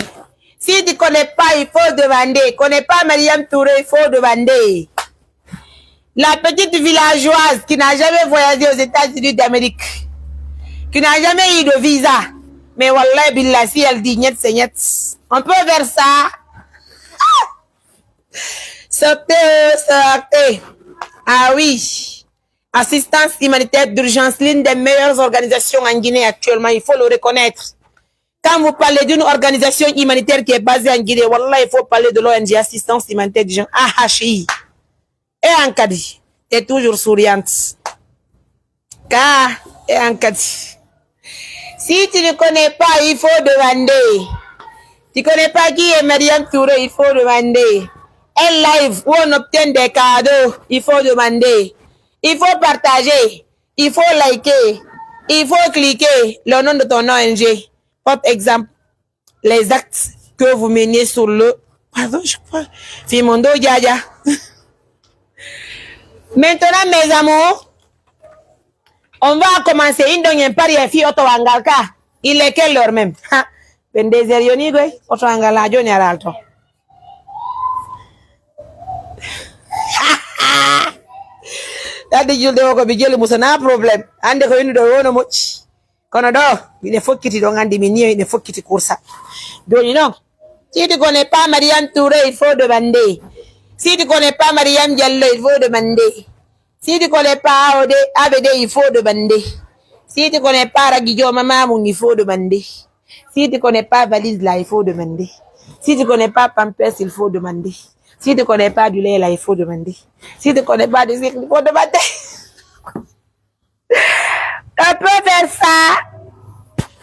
si tu connais pas, il faut demander. Connais pas Mariam Touré, il faut demander. La petite villageoise qui n'a jamais voyagé aux États-Unis d'Amérique, qui n'a jamais eu de visa. Mais wallah billah, si elle dit niet, c'est niet. On peut faire ça. Sortez. Ah oui. Assistance humanitaire d'urgence, l'une des meilleures organisations en Guinée actuellement, il faut le reconnaître. Quand vous parlez d'une organisation humanitaire qui est basée en Guinée, wallah, il faut parler de l'ONG Assistance humanitaire d'urgence, AHI. Et Ankadi est toujours souriante. Car, et Ankadi. Si tu ne connais pas, il faut demander. Tu ne connais pas qui est Mariam Touré, il faut demander. Un live où on obtient des cadeaux, il faut demander. Il faut partager, il faut liker, il faut cliquer le nom de ton ONG. Par exemple, les actes que vous menez sur le... Pardon, je crois. Fimondo Djadja. Maintenant, mes amours, on va commencer. Il est quelle heure même? Tadi julde ko bi jeli musa na problem ande ko yinu do wono moci kono do ine fokkiti do ngandi mi niyo ine fokkiti kursa doni non si tu connais pas Mariam Touré il faut demander si tu connais pas Mariam Diallo il faut demander si tu connais pas ABD il faut demander si tu connais pas Ragijo Mamamoun il faut demander si tu connais pas Valise là il faut demander si tu connais pas Pampers il faut demander. Si tu ne connais pas du lait, là, il faut demander. Si tu ne connais pas du cycle, il faut demander. On peut faire ça.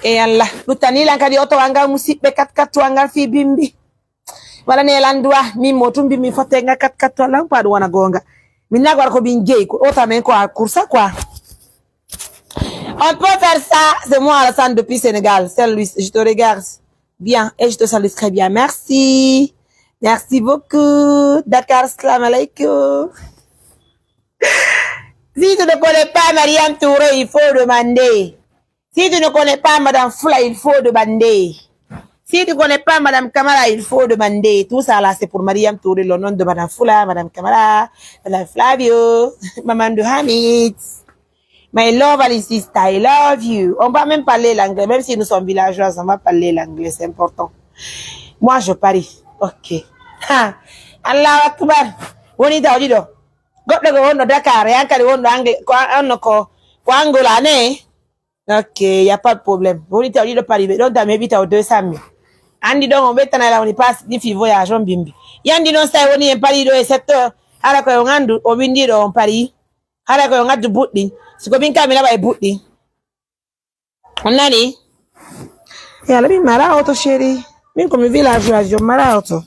Et Allah, nous t'ani l'ankadi auto anga musique kat anga fi bimbi. Wala ne landwa mi motumbi mi fotenga kat lang pa wana gonga. Minna ko bingé ko ota men ko coursa quoi. On peut faire ça. C'est moi Alassane depuis Sénégal. Salut, je te regarde bien et je te salue très bien. Merci. Merci beaucoup. Dakar, salam alaikum. Si tu ne connais pas Mariam Touré, il faut demander. Si tu ne connais pas Madame Foula, il faut demander. Si tu ne connais pas Madame Kamara, il faut demander. Tout ça là, c'est pour Mariam Touré, le nom de Madame Foula, Madame Kamara, Madame Flavio, Maman de Hamid. My lovely sister, I love you. On va même parler l'anglais, même si nous sommes villageois, on va parler l'anglais, c'est important. Moi, je parie. Ok. Ha, Allah Akbar. Woni dawdi do. Goddo go wonno Dakar, yankari wonno angle ko onno ko Angola ne. Ok, y a pas de problème. Woni dawdi do Paris, don da me bita o 200 000. Andi don on betana la woni pass di fi voyage on bimbi. Yandi non sai woni en Paris do e secteur ala ko ngandu o bindi do on Paris. Ala ko ngaddu buddi. Siko bin kamila bay buddi. On nani? Ya la mi mara auto chérie. Min comme villageois, je mara auto.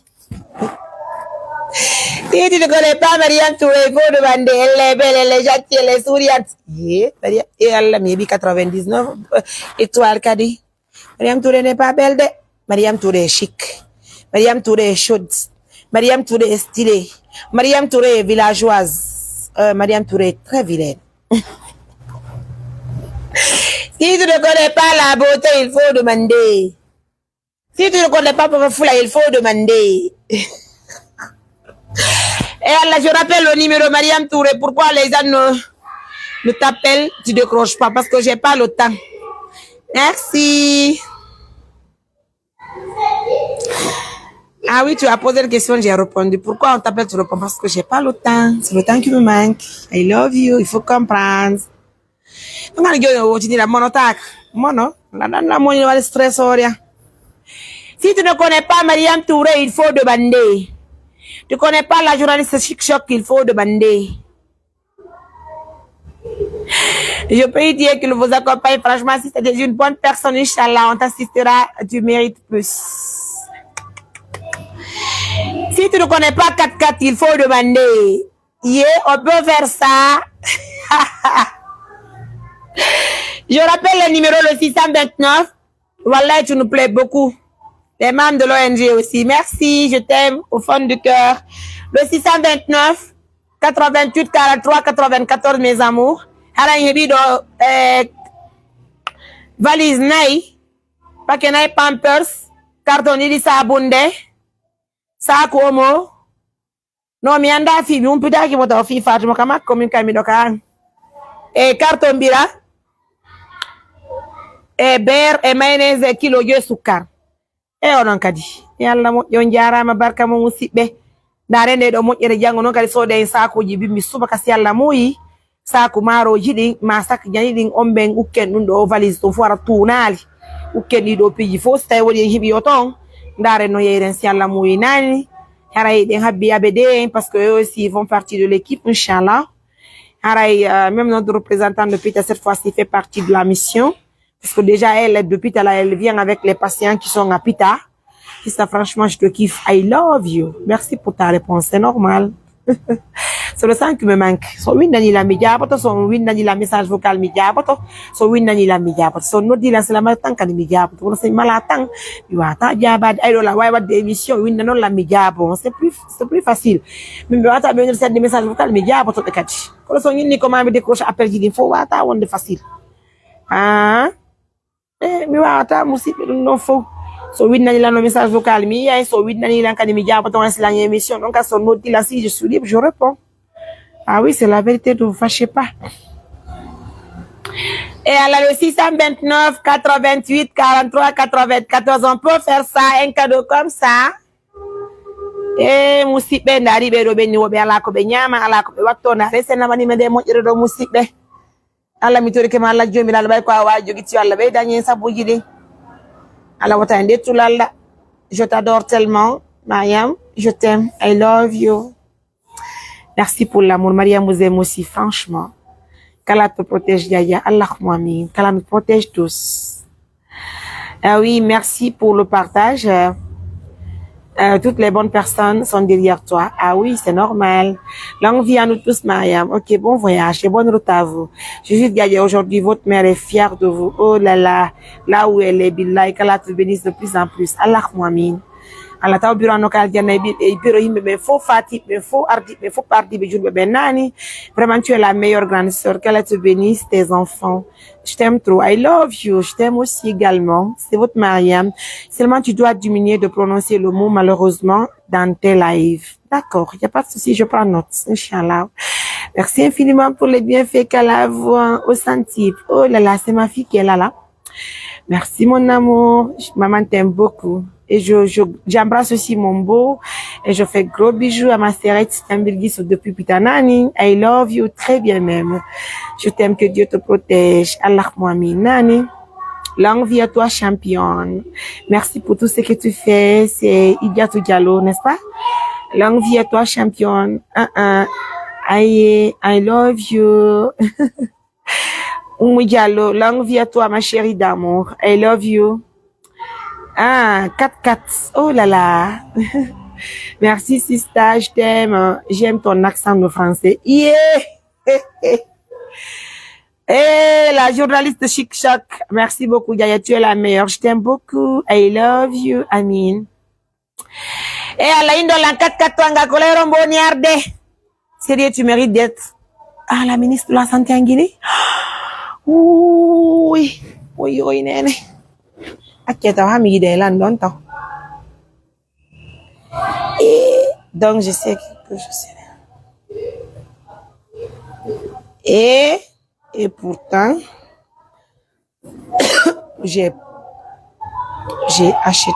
Si tu ne connais pas Mariam Touré, il faut demander. Elle est belle, elle est gentille, elle est souriante. Et Allah, maybe 99 étoiles, Kadi. Mariam Touré n'est pas belle, de. Mariam Touré est chic. Mariam Touré est chaude. Mariam Touré est stylée. Mariam Touré est villageoise. Mariam Touré est très vilaine. Si tu ne connais pas la beauté, il faut demander. Si tu ne connais pas Papa Foula, il faut demander. Et Allah, je rappelle le numéro Mariam Touré. Pourquoi les gens ne t'appellent? Tu ne décroches pas parce que j'ai pas le temps. Merci. Ah oui, tu as posé une question, j'ai répondu. Pourquoi on t'appelle? Tu réponds parce que j'ai pas le temps. C'est le temps qui me manque. I love you. Il faut comprendre. Si tu ne connais pas Mariam Touré, il faut demander. Tu ne connais pas la journaliste Chic Choc, il faut demander. Je peux dire qu'il vous accompagne. Franchement, si tu es une bonne personne, Inch'Allah, on t'assistera. Tu mérites plus. Si tu ne connais pas 4-4, il faut demander. Yeah, on peut faire ça. Je rappelle le numéro, le 629. Voilà, tu nous plais beaucoup. Les membres de l'ONG aussi. Merci, je t'aime au fond du cœur. Le 629 88 43 94, mes amours. Hala yebido valise nay. Pakenay Pampers. Carton idi sabunde. Sac omo. no mi anda fi mi umpitaki moto fi Fatima kama komin kami doka e carton bira e beurre e mayonnaise kilo joy sukkar e onon kadi yalla mo yon jarama barka mo musibbe ndare nde do mojjere jango non kadi sode en sakuji bimmi suba kasi yalla moyi saku maroji din ma sak jani din omben ukken dum do valise to fora tunali ukken di do piji fo stay woni hibi oton ndare no yeren si yalla moyi nani haray den habbi abede parce que eux aussi font partie de l'équipe inchallah haray même notre représentant de Pita cette fois-ci fait partie de la mission parce que déjà elle depuis là elle vient avec les patients qui sont à Pita. Ça, franchement, je te kiffe. I love you. Merci pour ta réponse. C'est normal. C'est le sang qui me manque. So, win nani la média, so, win nani la message vocal média, so, win nani la média, so, no dit la c'est la matin quand média, c'est malatant. Tu vois, ta diabade, aïe, la ouais, des émissions, win nani la média, bon, c'est plus facile. Mais, tu as besoin de cette message vocal média, pour te catch. Quand on y comment me décroche appel d'idée, faut, ta, on est facile. Ah, mais, ta, moussi, non, faut. So win nani la no message vocal mi ya so win nani la kan mi ja paton la émission donc à son noti là si je suis libre je réponds. Ah oui, c'est la vérité, ne vous fâchez pas. Et alors le 629 88 43 94 on peut faire ça un cadeau comme ça. Eh musibe ndari be do be ni wobe ala ko be nyama ala ko be watto na rese na mani me de mo do musibe. Allah mi tori ke ma Allah jomi dal bay ko wa jogi ci Allah be dañe sabuji de. Alors, je t'adore tellement, Mariam. Je t'aime. I love you. Merci pour l'amour. Mariam vous aime aussi, franchement. Qu'Allah te protège, Yaya. Allahumma amin. Qu'Allah nous protège tous. Ah oui, merci pour le partage. Toutes les bonnes personnes sont derrière toi. Ah oui, c'est normal. Longue vie à nous tous, Mariam. Ok, bon voyage et bonne route à vous. Je suis Yaya aujourd'hui. Votre mère est fière de vous. Oh là là, là où elle est, Billah, qu'Allah te bénisse de plus en plus. Allahumma amin. Allah taw biro no kal janna e biro yimbe be fo fati be fo ardi be fo pardi be julbe be nani. Vraiment tu es la meilleure grande sœur. Qu'Allah te bénisse tes enfants. Je t'aime trop. I love you. Je t'aime aussi également. C'est votre Mariam. Seulement tu dois diminuer de prononcer le mot malheureusement dans tes lives. D'accord, il n'y a pas de souci, je prends note. Inch'Allah. Merci infiniment pour les bienfaits qu'Allah voit au senti. Oh là là, c'est ma fille qui est là. Merci mon amour. Maman t'aime beaucoup. Et j'embrasse aussi mon beau. Et je fais gros bisous à ma sœurette Tambilgis depuis Pitanani. I love you très bien même. Je t'aime, que Dieu te protège. Allah Muamin Nani. Longue vie à toi, championne. Merci pour tout ce que tu fais. C'est Idiatou Diallo, n'est-ce pas? Longue vie à toi, championne. I love you. Oumou Diallo, longue vie à toi, ma chérie d'amour. I love you. 4-4. Oh là là. Merci, Sista, je t'aime. J'aime ton accent de français. Yeah. La journaliste de Chic Choc. Merci beaucoup, Yaya. Tu es la meilleure. Je t'aime beaucoup. I love you. Amin. Allah, indola 4-4 tanga kolero mboni arde. Sérieux, tu mérites d'être la ministre de la Santé en Guinée. Oui. Oui, nene. Et donc je sais que je sais. Et pourtant j'ai acheté.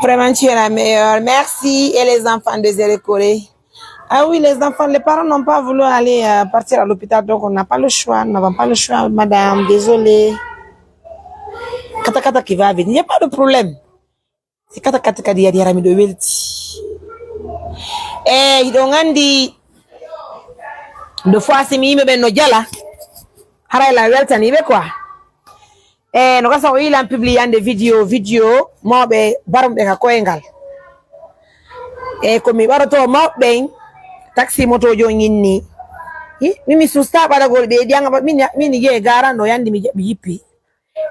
Vraiment, tu es la meilleure. Merci. Et les enfants de Zérékoré. Ah oui, les enfants, les parents n'ont pas voulu aller partir à l'hôpital, donc on n'a pas le choix. Nous n'avons pas le choix, madame. Désolée. Kata qui va venir. Il n'y a pas de problème. C'est Kata qui dit à de Welti. Eh, ils ont dit, deux fois, c'est mis, mais no jala. Haray la Welti, ni quoi? Eh, nous avons eu en publiant des vidéos, moi, barum de Kakoengal. Eh, comme barato, moi, taxi moto jo ngini. Mimi susta pada gol de dianga mini ye gara no yandi mi yipi.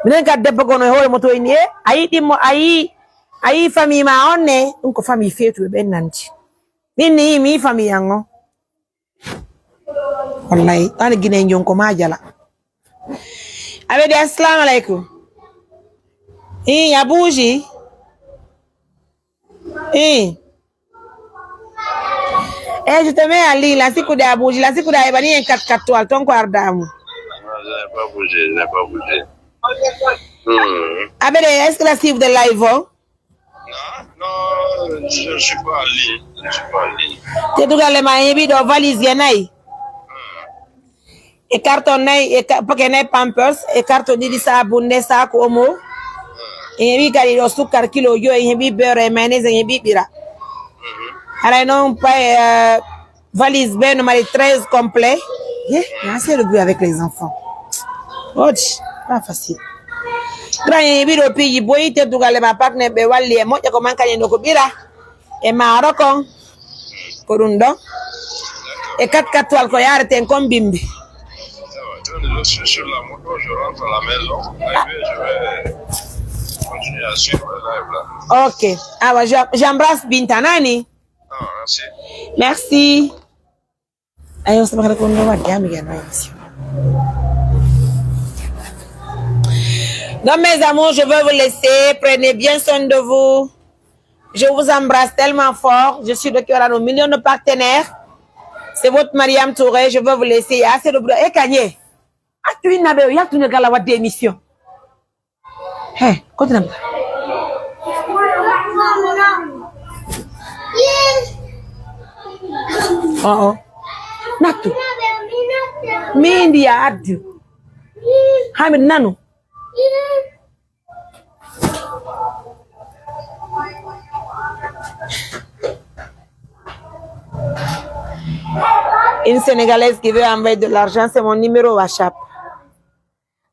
minen ka debbo gono e hoore mo to ni ayi dimmo ayi famille ma onne ɗum ko famille feetu ɓe nandi min ni mi famille an on wallahi ani guine jonko ma jala aɓe assalamu aleykum Abouji je te mets en ligne la sikude Abouji la sikude ay bani en 4 toiles ton ko ardamu Je n'ai pas bougé. Abede, est-ce que la suivre de live? Non, je ne suis pas en ligne. Tu dois aller manger dans valise yanai. Et carton nay, parce que nay pampers, et carton di sa bunde sa ko omo. Et bi kali do sukar kilo yo, et bi beurre et mayonnaise et bi bira. Alors non pas valise ben numéro 13 complet. Il y a assez de bruit avec les enfants. Oh, pas facile. Grand yebi do piji boy te dugale ma partner be walli e moƴƴa ko mankani no ko bira e maaro kon ko ɗum ɗon e 4 toiles ko yareten kon bimbi. Je suis sur la moto, je rentre à la maison et puis je vais continuer à suivre le live là. Ok. Ah, j'embrasse Binta Nani. Ah, merci. Merci. Ayo sama kala kon wa jami gen émission. Donc mes amours, je veux vous laisser. Prenez bien soin de vous. Je vous embrasse tellement fort. Je suis de cœur à nos millions de partenaires. C'est votre Mariam Touré. Je veux vous laisser. Il y a assez de bruit. Eh, Kanye. Ah, tu n'as pas eu une galère d'émission. Hé, continue. Oh. Natu. Mindi ya adu. Hamid nanu. Une Sénégalaise qui veut envoyer de l'argent, c'est mon numéro WhatsApp.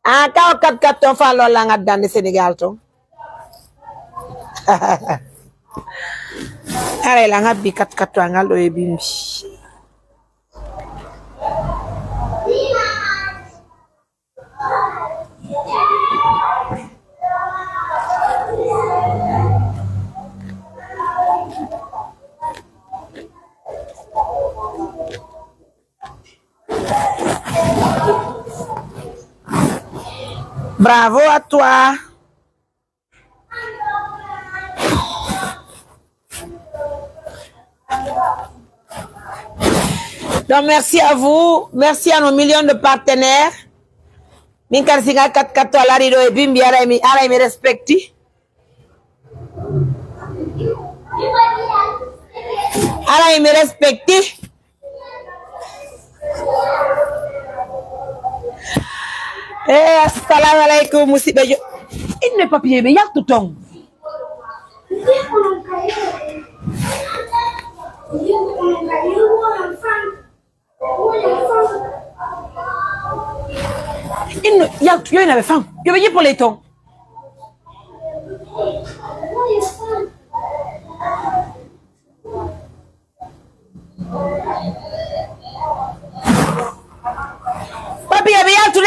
Ah, quand 4 ton fa lola nga dans le Sénégal ton. Allez, la nga bi 4 nga lo e bimbi. Bravo à toi. Donc merci à vous, merci à nos millions de partenaires. Min kar singa 4 to lari do e bimbi ara mi respecti. Ara mi respecti. Assalamu alaikum musibe jo. Il n'est pas pied, mais il y a tout ton. Il y a tu en avait faim. Je vais y pour les tons. Papi, il y a tout les.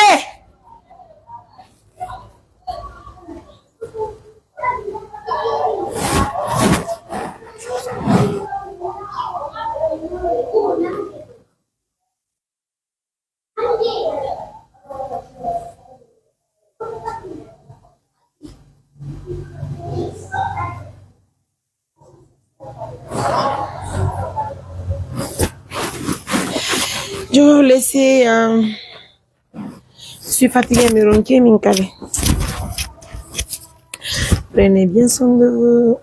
Je vais vous laisser. Je suis fatiguée, mais Prenez bien soin de vous.